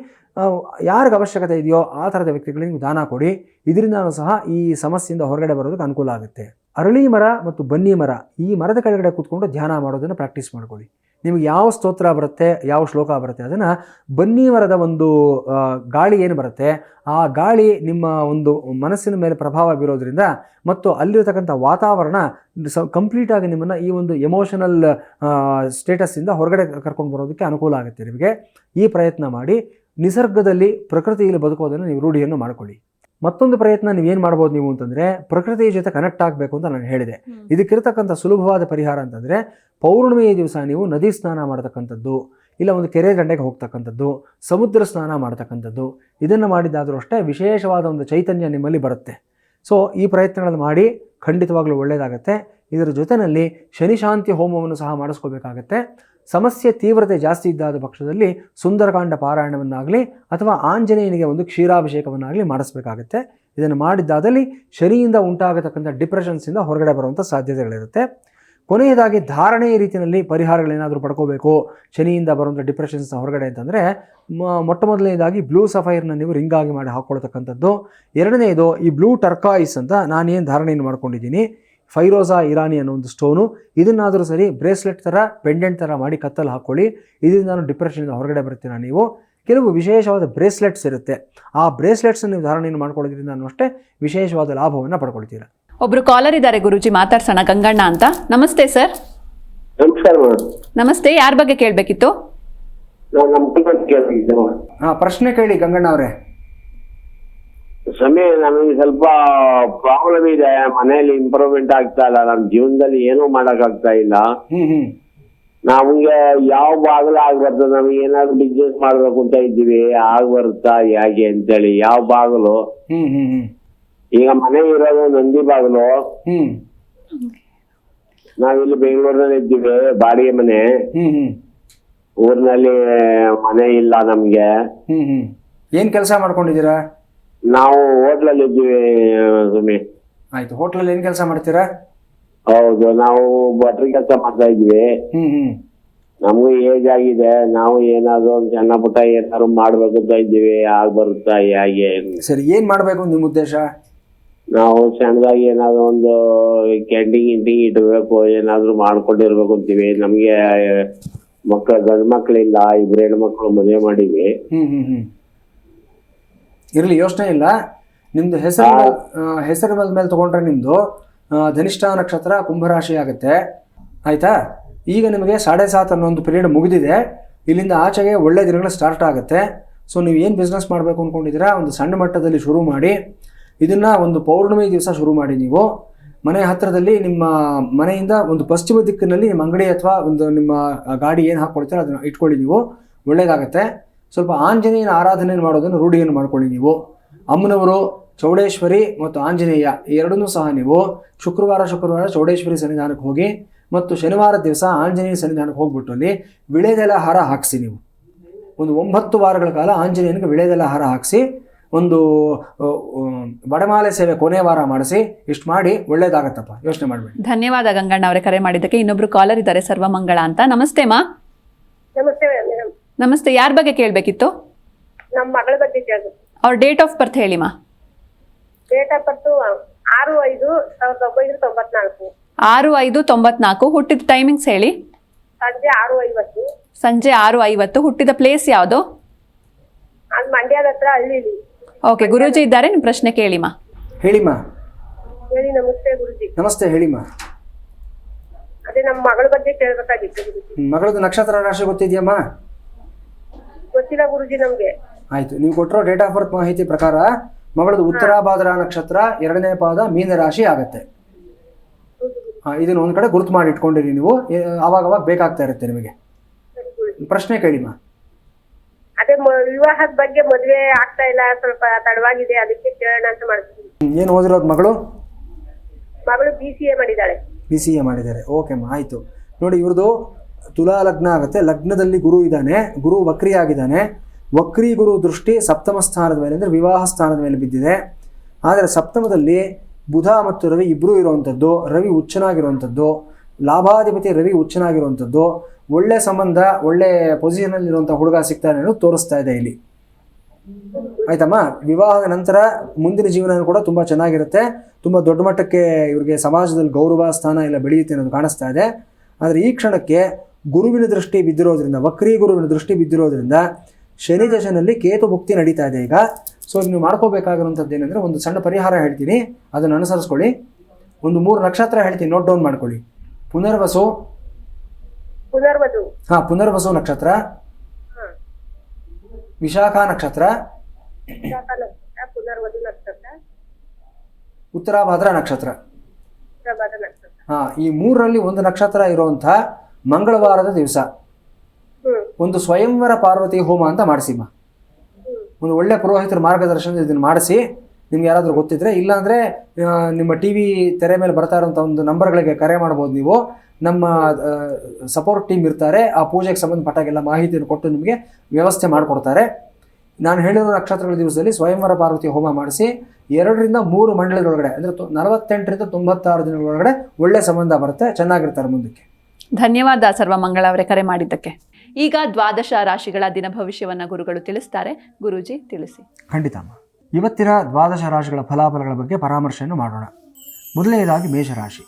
ಯಾರಿಗೆ ಅವಶ್ಯಕತೆ ಇದೆಯೋ ಆ ಥರದ ವ್ಯಕ್ತಿಗಳಿಗೆ ನೀವು ದಾನ ಕೊಡಿ. ಇದರಿಂದ ಸಹ ಈ ಸಮಸ್ಯೆಯಿಂದ ಹೊರಗಡೆ ಬರೋದಕ್ಕೆ ಅನುಕೂಲ ಆಗುತ್ತೆ. ಅರಳಿ ಮರ ಮತ್ತು ಬನ್ನಿ ಮರ, ಈ ಮರದ ಕೆಳಗಡೆ ಕೂತ್ಕೊಂಡು ಧ್ಯಾನ ಮಾಡೋದನ್ನು ಪ್ರಾಕ್ಟೀಸ್ ಮಾಡ್ಕೊಳ್ಳಿ. ನಿಮಗೆ ಯಾವ ಸ್ತೋತ್ರ ಬರುತ್ತೆ, ಯಾವ ಶ್ಲೋಕ ಬರುತ್ತೆ, ಅದನ್ನು ಬನ್ನಿ ಮರದ ಒಂದು ಗಾಳಿ ಏನು ಬರುತ್ತೆ ಆ ಗಾಳಿ ನಿಮ್ಮ ಒಂದು ಮನಸ್ಸಿನ ಮೇಲೆ ಪ್ರಭಾವ ಬೀರೋದ್ರಿಂದ ಮತ್ತು ಅಲ್ಲಿರತಕ್ಕಂಥ ವಾತಾವರಣ ಕಂಪ್ಲೀಟಾಗಿ ನಿಮ್ಮನ್ನು ಈ ಒಂದು ಎಮೋಷನಲ್ ಸ್ಟೇಟಸ್ಸಿಂದ ಹೊರಗಡೆ ಕರ್ಕೊಂಡು ಬರೋದಕ್ಕೆ ಅನುಕೂಲ ಆಗುತ್ತೆ. ನಿಮಗೆ ಈ ಪ್ರಯತ್ನ ಮಾಡಿ ನಿಸರ್ಗದಲ್ಲಿ, ಪ್ರಕೃತಿಯಲ್ಲಿ ಬದುಕೋದನ್ನು ನೀವು ರೂಢಿಯನ್ನು ಮಾಡಿಕೊಳ್ಳಿ. ಮತ್ತೊಂದು ಪ್ರಯತ್ನ ನೀವೇನು ಮಾಡ್ಬೋದು ನೀವು ಅಂತಂದರೆ, ಪ್ರಕೃತಿಯ ಜೊತೆ ಕನೆಕ್ಟ್ ಆಗಬೇಕು ಅಂತ ನಾನು ಹೇಳಿದೆ. ಇದಕ್ಕಿರ್ತಕ್ಕಂಥ ಸುಲಭವಾದ ಪರಿಹಾರ ಅಂತಂದರೆ ಪೌರ್ಣಿಮೆಯ ದಿವಸ ನೀವು ನದಿ ಸ್ನಾನ ಮಾಡ್ತಕ್ಕಂಥದ್ದು, ಇಲ್ಲ ಒಂದು ಕೆರೆ ದಂಡೆಗೆ ಹೋಗ್ತಕ್ಕಂಥದ್ದು, ಸಮುದ್ರ ಸ್ನಾನ ಮಾಡ್ತಕ್ಕಂಥದ್ದು. ಇದನ್ನು ಮಾಡಿದ್ದಾದರೂ ಅಷ್ಟೇ ವಿಶೇಷವಾದ ಒಂದು ಚೈತನ್ಯ ನಿಮ್ಮಲ್ಲಿ ಬರುತ್ತೆ. ಸೊ ಈ ಪ್ರಯತ್ನಗಳನ್ನು ಮಾಡಿ ಖಂಡಿತವಾಗ್ಲೂ ಒಳ್ಳೆಯದಾಗತ್ತೆ. ಇದರ ಜೊತೆಯಲ್ಲಿ ಶನಿ ಶಾಂತಿ ಹೋಮವನ್ನು ಸಹ ಮಾಡಿಸ್ಕೋಬೇಕಾಗತ್ತೆ. ಸಮಸ್ಯೆ ತೀವ್ರತೆ ಜಾಸ್ತಿ ಇದ್ದಾದ ಪಕ್ಷದಲ್ಲಿ ಸುಂದರಕಾಂಡ ಪಾರಾಯಣವನ್ನಾಗಲಿ ಅಥವಾ ಆಂಜನೇಯನಿಗೆ ಒಂದು ಕ್ಷೀರಾಭಿಷೇಕವನ್ನಾಗಲಿ ಮಾಡಿಸ್ಬೇಕಾಗತ್ತೆ. ಇದನ್ನು ಮಾಡಿದ್ದಾದಲ್ಲಿ ಶನಿಯಿಂದ ಉಂಟಾಗತಕ್ಕಂಥ ಡಿಪ್ರೆಷನ್ಸಿಂದ ಹೊರಗಡೆ ಬರುವಂಥ ಸಾಧ್ಯತೆಗಳಿರುತ್ತೆ. ಕೊನೆಯದಾಗಿ ಧಾರಣೆಯ ರೀತಿಯಲ್ಲಿ ಪರಿಹಾರಗಳೇನಾದರೂ ಪಡ್ಕೋಬೇಕು ಶನಿಯಿಂದ ಬರುವಂಥ ಡಿಪ್ರೆಷನ್ಸ್ ಹೊರಗಡೆ ಅಂತಂದರೆ, ಮೊಟ್ಟ ಮೊದಲನೇದಾಗಿ ಬ್ಲೂ ಸಫೈರ್ನ ನೀವು ರಿಂಗಾಗಿ ಮಾಡಿ ಹಾಕ್ಕೊಳ್ತಕ್ಕಂಥದ್ದು. ಎರಡನೇದು ಈ ಬ್ಲೂ ಟರ್ಕಾಯಿಸ್ ಅಂತ ನಾನೇನು ಧಾರಣೆಯನ್ನು ಮಾಡ್ಕೊಂಡಿದ್ದೀನಿ, ಫೈರೋಜಾ ಇರಾನಿ ಅನ್ನೋ ಒಂದು ಸ್ಟೋನು, ಇದನ್ನಾದರೂ ಸರಿ ಬ್ರೇಸ್ಲೆಟ್ ಥರ, ಪೆಂಡೆಂಟ್ ಥರ ಮಾಡಿ ಕತ್ತಲ್ಲಿ ಹಾಕ್ಕೊಳ್ಳಿ. ಇದರಿಂದ ನಾನು ಡಿಪ್ರೆಷನಿಂದ ಹೊರಗಡೆ ಬರ್ತೀರಾ. ನೀವು ಕೆಲವು ವಿಶೇಷವಾದ ಬ್ರೇಸ್ಲೆಟ್ಸ್ ಇರುತ್ತೆ, ಆ ಬ್ರೇಸ್ಲೆಟ್ಸ್ ನೀವು ಧಾರಣೆಯನ್ನು ಮಾಡ್ಕೊಳ್ಳೋದ್ರಿಂದ ಅಷ್ಟೇ ವಿಶೇಷವಾದ ಲಾಭವನ್ನು ಪಡ್ಕೊಳ್ತೀರಾ. ಒಬ್ರು ಕಾಲರ್ ಇದ್ದಾರೆ ಗುರೂಜಿ, ಮಾತಾಡ್ಸೋಣ. ಗಂಗಣ್ಣ ಅಂತ. ನಮಸ್ತೆ ಸರ್. ನಮಸ್ಕಾರ. ನಮಸ್ತೆ, ಯಾರ ಬಗ್ಗೆ ಕೇಳಬೇಕಿತ್ತು? ಪ್ರಶ್ನೆ ಕೇಳಿ ಗಂಗಣ್ಣ ಅವರೇ. ಸಮಯ ನಮಗೆ ಸ್ವಲ್ಪ ಪ್ರಾಬ್ಲಮ್ ಇದೆ, ಮನೆಯಲ್ಲಿ ಇಂಪ್ರೂವ್ಮೆಂಟ್ ಆಗ್ತಾ ಇಲ್ಲ, ನಮ್ಮ ಜೀವನದಲ್ಲಿ ಏನೂ ಮಾಡಕ್ ಆಗ್ತಾ ಇಲ್ಲ. ನಮ್ಗೆ ಯಾವ ಬಾಗಿಲು ಆಗ್ಬಾರ್ದು, ನಮ್ಗೆ ಏನಾದ್ರು ಬಿಸ್ನೆಸ್ ಮಾಡ್ಬೇಕು ಅಂತ ಇದ್ದೀವಿ, ಆಗ್ಬರುತ್ತಾ ಹೇಗೆ ಅಂತೇಳಿ ಯಾವ ಬಾಗಿಲು? ಈಗ ಮನೆ ಇರೋದು ನಂದಿ ಬಾಗಿಲು. ನಾವಿಲ್ಲಿ ಬೆಂಗಳೂರಿನಲ್ಲಿ ಇದ್ದೀವಿ, ಬಾಡಿಗೆ ಮನೆ. ಊರಿನಲ್ಲಿ ಮನೆ ಇಲ್ಲ ನಮ್ಗೆ. ಏನ್ ಕೆಲಸ ಮಾಡ್ಕೊಂಡಿದ್ದೀರಾ? ನಾವು ಹೋಟ್ಲಲ್ಲಿ ಇದ್ದೀವಿ ಸುಮ್ಮನೆ. ಆಯ್ತು, ಹೋಟ್ಲಲ್ಲಿ ಏನ್ ಕೆಲಸ ಮಾಡ್ತೀರಾ? ಹೌದು, ನಾವು ಬಟ್ರಿ ಕೆಲಸ ಮಾಡ್ತಾ ಇದ್ವಿ. ನಮಗೂ ಏಜ್ ಆಗಿದೆ, ನಾವು ಏನಾದ್ರು ಒಂದು ಸಣ್ಣ ಪುಟ್ಟ ಏನಾದ್ರು ಮಾಡ್ಬೇಕು ಅಂತ ಇದ್ದೀವಿ, ಬರುತ್ತಾ ಹೇಗೆ? ಸರಿ, ಏನ್ ಮಾಡ್ಬೇಕು ನಿಮ್ ಉದ್ದೇಶ? ನಾವು ಸಣ್ಣದಾಗಿ ಏನಾದ್ರು ಒಂದು ಕ್ಯಾಂಟೀನ್ ಗಿಂಟಿಂಗ್ ಇಟ್ಬೇಕು, ಏನಾದ್ರು ಮಾಡ್ಕೊಂಡಿರ್ಬೇಕು ಅಂತೀವಿ. ನಮ್ಗೆ ಗಂಡು ಮಕ್ಳಿಲ್ಲ, ಇಬ್ರು ಹೆಣ್ಮಕ್ಳು ಮದುವೆ ಮಾಡಿವಿ. ಇರ್ಲಿ, ಯೋಚನೆ ಇಲ್ಲ. ನಿಮ್ದು ಹೆಸರು ಮೇಲೆ ತಗೊಂಡ್ರೆ ನಿಮ್ದು ಧನಿಷ್ಠ ನಕ್ಷತ್ರ ಕುಂಭರಾಶಿ ಆಗುತ್ತೆ. ಆಯ್ತಾ? ಈಗ ನಿಮಗೆ 7.5 ಅನ್ನೋ ಒಂದು ಪೀರಿಯಡ್ ಮುಗಿದಿದೆ. ಇಲ್ಲಿಂದ ಆಚೆಗೆ ಒಳ್ಳೆ ದಿನಗಳು ಸ್ಟಾರ್ಟ್ ಆಗುತ್ತೆ. ಸೊ ನೀವು ಏನು ಬಿಸ್ನೆಸ್ ಮಾಡಬೇಕು ಅಂದ್ಕೊಂಡಿದ್ದೀರಾ, ಒಂದು ಸಣ್ಣ ಮಟ್ಟದಲ್ಲಿ ಶುರು ಮಾಡಿ. ಇದನ್ನು ಒಂದು ಪೌರ್ಣಿಮೆ ದಿವಸ ಶುರು ಮಾಡಿ. ನೀವು ಮನೆ ಹತ್ತಿರದಲ್ಲಿ ನಿಮ್ಮ ಮನೆಯಿಂದ ಒಂದು ಪಶ್ಚಿಮ ದಿಕ್ಕಿನಲ್ಲಿ ನಿಮ್ಮ ಅಂಗಡಿ ಅಥವಾ ಒಂದು ನಿಮ್ಮ ಗಾಡಿ ಏನು ಹಾಕ್ಕೊಳ್ತೀರೋ ಅದನ್ನು ಇಟ್ಕೊಳ್ಳಿ ನೀವು, ಒಳ್ಳೆಯದಾಗತ್ತೆ. ಸ್ವಲ್ಪ ಆಂಜನೇಯನ ಆರಾಧನೆಯನ್ನು ಮಾಡೋದನ್ನು ರೂಢಿಯನ್ನು ಮಾಡ್ಕೊಳ್ಳಿ ನೀವು. ಅಮ್ಮನವರು ಚೌಡೇಶ್ವರಿ ಮತ್ತು ಆಂಜನೇಯ ಎರಡನ್ನೂ ಸಹ ನೀವು ಶುಕ್ರವಾರ ಚೌಡೇಶ್ವರಿ ಸನ್ನಿಧಾನಕ್ಕೆ ಹೋಗಿ ಮತ್ತು ಶನಿವಾರ ದಿವಸ ಆಂಜನೇಯ ಸನ್ನಿಧಾನಕ್ಕೆ ಹೋಗ್ಬಿಟ್ಟು ಅಲ್ಲಿ ವಿಳೆದೆಲೆ ಹಾರ ಹಾಕಿಸಿ. ನೀವು ಒಂದು 9 ವಾರಗಳ ಕಾಲ ಆಂಜನೇಯನಿಗೆ ವಿಳೆದೆಲೆ ಹಾರ ಹಾಕಿಸಿ ಒಂದು ವಡಮಾಲೆ ಸೇವೆ ಕೊನೆ ವಾರ ಮಾಡಿಸಿ. ಇಷ್ಟು ಮಾಡಿ ಒಳ್ಳೇದಾಗತ್ತಪ್ಪ, ಯೋಚನೆ ಮಾಡಬೇಡಿ. ಧನ್ಯವಾದ ಗಂಗಣ್ಣ ಅವರೇ ಕರೆ ಮಾಡಿದ್ದಕ್ಕೆ. ಇನ್ನೊಬ್ರು ಕಾಲರ್ ಇದ್ದಾರೆ, ಸರ್ವಮಂಗಳ ಅಂತ. ನಮಸ್ತೆ ಮಾ. ನಮಸ್ತೆ ಮೇಡಮ್. ನಮಸ್ತೆ, ಯಾರ ಬಗ್ಗೆ ಕೇಳಬೇಕಿತ್ತು? ನಮ್ಮ ಮಗಳ ಬಗ್ಗೆ ಕೇಳಬೇಕು. ಅವ್ರ ಡೇಟ್ ಆಫ್ ಬರ್ತ್ ಹೇಳಿ ಮಾ. Date of birth 6/5/1994. 6/5/94. ಹುಟ್ಟಿದ ಟೈಮಿಂಗ್ಸ್ ಹೇಳಿ. ಸಂಜೆ 6:50. ಸಂಜೆ 6:50. ಹುಟ್ಟಿದ ಪ್ಲೇಸ್ ಯಾವುದು? ಅದು ಮಂಡ್ಯದ ಹತ್ರ ಹಳ್ಳಿಲಿ. ಓಕೆ, ಗುರೂಜಿ ಇದ್ದಾರೆ, ನಿಮ್ಮ ಪ್ರಶ್ನೆ ಕೇಳಿಮಾ. ಹೇಳಿಮ್ಮ. ಹೇಳಿ. ನಮಸ್ತೆ ಗುರುಜಿ. ನಮಸ್ತೆ, ಹೇಳಿಮ್ಮ. ಅದೇ ನಮ್ಮ ಮಗಳ ಬಗ್ಗೆ ಕೇಳಬೇಕಾಗಿತ್ತು ಗುರುಜಿ. ಮಗಳದ್ದು ನಕ್ಷತ್ರ ರಾಶಿ ಗೊತ್ತಿದೆಯಮ್ಮ? ಗೊತ್ತಿಲ್ಲ ಗುರುಜಿ ನಮ್ಗೆ. ಆಯ್ತು, ನೀವು ಕೊಟ್ಟಿರೋ ಡೇಟ್ ಆಫ್ ಬರ್ತ್ ಮಾಹಿತಿ ಪ್ರಕಾರ ಮಗಳದ್ದು ಉತ್ತರಾಭಾದ್ರ ನಕ್ಷತ್ರ 2ನೇ ಪಾದ ಮೀನ ರಾಶಿ ಆಗತ್ತೆ. ಇದನ್ನ ಒಂದ್ ಕಡೆ ಗುರುತು ಮಾಡಿ ಇಟ್ಕೊಂಡಿರಿ ನೀವು, ಅವಾಗ ಬೇಕಾಗ್ತಾ ಇರುತ್ತೆ ನಿಮಗೆ. ಪ್ರಶ್ನೆ ಕೇಳಿಮ್ಮ. ಅದೇ ವಿವಾಹದ ಬಗ್ಗೆ, ಮದ್ವೆ ಆಗ್ತಾ ಇಲ್ಲ, ಸ್ವಲ್ಪ ತಡವಾಗಿದೆ, ಅದಕ್ಕೆ ಕೇಳೋಣ ಅಂತ ಮಾಡ್ತೀನಿ. ಏನು ಓದಿರೋದು ಮಗಳು? ಮಗಳು BCA ಮಾಡಿದ್ದಾಳೆ. BCA ಮಾಡಿದ್ದಾರೆ. ಓಕೆಮ್ಮ, ಆಯಿತು. ನೋಡಿ, ಇವ್ರದ್ದು ತುಲಾ ಲಗ್ನ ಆಗುತ್ತೆ. ಲಗ್ನದಲ್ಲಿ ಗುರು ಇದ್ದಾನೆ, ಗುರು ವಕ್ರಿ ಆಗಿದ್ದಾನೆ. ವಕ್ರಿ ಗುರು ದೃಷ್ಟಿ ಸಪ್ತಮ ಸ್ಥಾನದ ಮೇಲೆ ಅಂದರೆ ವಿವಾಹ ಸ್ಥಾನದ ಮೇಲೆ ಬಿದ್ದಿದೆ. ಆದರೆ ಸಪ್ತಮದಲ್ಲಿ ಬುಧ ಮತ್ತು ರವಿ ಇಬ್ಬರೂ ಇರುವಂಥದ್ದು, ರವಿ ಉಚ್ಚನಾಗಿರುವಂಥದ್ದು, ಲಾಭಾಧಿಪತಿ ರವಿ ಉಚ್ಚನಾಗಿರುವಂಥದ್ದು, ಒಳ್ಳೆ ಸಂಬಂಧ, ಒಳ್ಳೆ ಪೊಸಿಷನಲ್ಲಿ ಇರುವಂಥ ಹುಡುಗ ಸಿಗ್ತಾನೆ ಅನ್ನೋದು ತೋರಿಸ್ತಾ ಇದೆ ಇಲ್ಲಿ. ಆಯ್ತಮ್ಮ. ವಿವಾಹದ ನಂತರ ಮುಂದಿನ ಜೀವನ ಕೂಡ ತುಂಬ ಚೆನ್ನಾಗಿರುತ್ತೆ, ತುಂಬ ದೊಡ್ಡ ಮಟ್ಟಕ್ಕೆ ಇವ್ರಿಗೆ ಸಮಾಜದಲ್ಲಿ ಗೌರವ ಸ್ಥಾನ ಎಲ್ಲ ಬೆಳೆಯುತ್ತೆ ಅನ್ನೋದು ಕಾಣಿಸ್ತಾ ಇದೆ. ಆದರೆ ಈ ಕ್ಷಣಕ್ಕೆ ಗುರುವಿನ ದೃಷ್ಟಿ ಬಿದ್ದಿರೋದ್ರಿಂದ, ವಕ್ರಿ ಗುರುವಿನ ದೃಷ್ಟಿ ಬಿದ್ದಿರೋದ್ರಿಂದ ಶನಿ ದಶನಲ್ಲಿ ಕೇತು ಭುಕ್ತಿ ನಡೀತಾ ಇದೆ ಈಗ. ಸೊ ನೀವು ಮಾಡ್ಕೋಬೇಕಾಗಿರುವಂಥದ್ದು ಏನಂದರೆ, ಒಂದು ಸಣ್ಣ ಪರಿಹಾರ ಹೇಳ್ತೀನಿ, ಅದನ್ನು ಅನುಸರಿಸ್ಕೊಳ್ಳಿ. ಒಂದು 3 ನಕ್ಷತ್ರ ಹೇಳ್ತೀನಿ, ನೋಟ್ ಡೌನ್ ಮಾಡ್ಕೊಳ್ಳಿ. ಪುನರ್ವಸು ನಕ್ಷತ್ರ, ವಿಶಾಖ ನಕ್ಷತ್ರ, ಉತ್ತರಾಭಾದ್ರ ನಕ್ಷತ್ರ. ಈ 3ರಲ್ಲಿ ಒಂದು ನಕ್ಷತ್ರ ಇರುವಂಥ ಮಂಗಳವಾರದ ದಿವಸ ಒಂದು ಸ್ವಯಂವರ ಪಾರ್ವತಿ ಹೋಮ ಅಂತ ಮಾಡಿಸಿಮ್ಮ. ಒಂದು ಒಳ್ಳೆ ಪುರೋಹಿತರ ಮಾರ್ಗದರ್ಶನದಿಂದ ಇದನ್ನು ಮಾಡಿಸಿ. ನಿಮ್ಗೆ ಯಾರಾದರೂ ಗೊತ್ತಿದ್ರೆ, ಇಲ್ಲಾಂದರೆ ನಿಮ್ಮ TV ತೆರೆ ಮೇಲೆ ಬರ್ತಾ ಇರೋಂಥ ಒಂದು ನಂಬರ್ಗಳಿಗೆ ಕರೆ ಮಾಡ್ಬೋದು ನೀವು. ನಮ್ಮ ಸಪೋರ್ಟ್ ಟೀಮ್ ಇರ್ತಾರೆ, ಆ ಪೂಜೆಗೆ ಸಂಬಂಧಪಟ್ಟಾಗೆಲ್ಲ ಮಾಹಿತಿಯನ್ನು ಕೊಟ್ಟು ನಿಮಗೆ ವ್ಯವಸ್ಥೆ ಮಾಡಿಕೊಡ್ತಾರೆ. ನಾನು ಹೇಳಿರೋ ನಕ್ಷತ್ರಗಳ ದಿವಸದಲ್ಲಿ ಸ್ವಯಂವರ ಪಾರ್ವತಿ ಹೋಮ ಮಾಡಿಸಿ 2 ರಿಂದ 3 ಮಂಡಳಗಳೊಳಗಡೆ, ಅಂದರೆ 48 ರಿಂದ 96 ದಿನಗಳೊಳಗಡೆ ಒಳ್ಳೆ ಸಂಬಂಧ ಬರುತ್ತೆ, ಚೆನ್ನಾಗಿರ್ತಾರೆ ಮುಂದಕ್ಕೆ. ಧನ್ಯವಾದ ಸರ್ವಮಂಗಳ ಅವರೇ ಕರೆ ಮಾಡಿದ್ದಕ್ಕೆ. ಈಗ ದ್ವಾದಶ ರಾಶಿಗಳ ದಿನ ಭವಿಷ್ಯವನ್ನು ಗುರುಗಳು ತಿಳಿಸ್ತಾರೆ. ಗುರೂಜಿ ತಿಳಿಸಿ. ಖಂಡಿತಮ್ಮ. ಇವತ್ತಿನ ದ್ವಾದಶ ರಾಶಿಗಳ ಫಲಾಫಲಗಳ ಬಗ್ಗೆ ಪರಾಮರ್ಶೆಯನ್ನು ಮಾಡೋಣ. ಮೊದಲನೇದಾಗಿ ಮೇಷರಾಶಿ.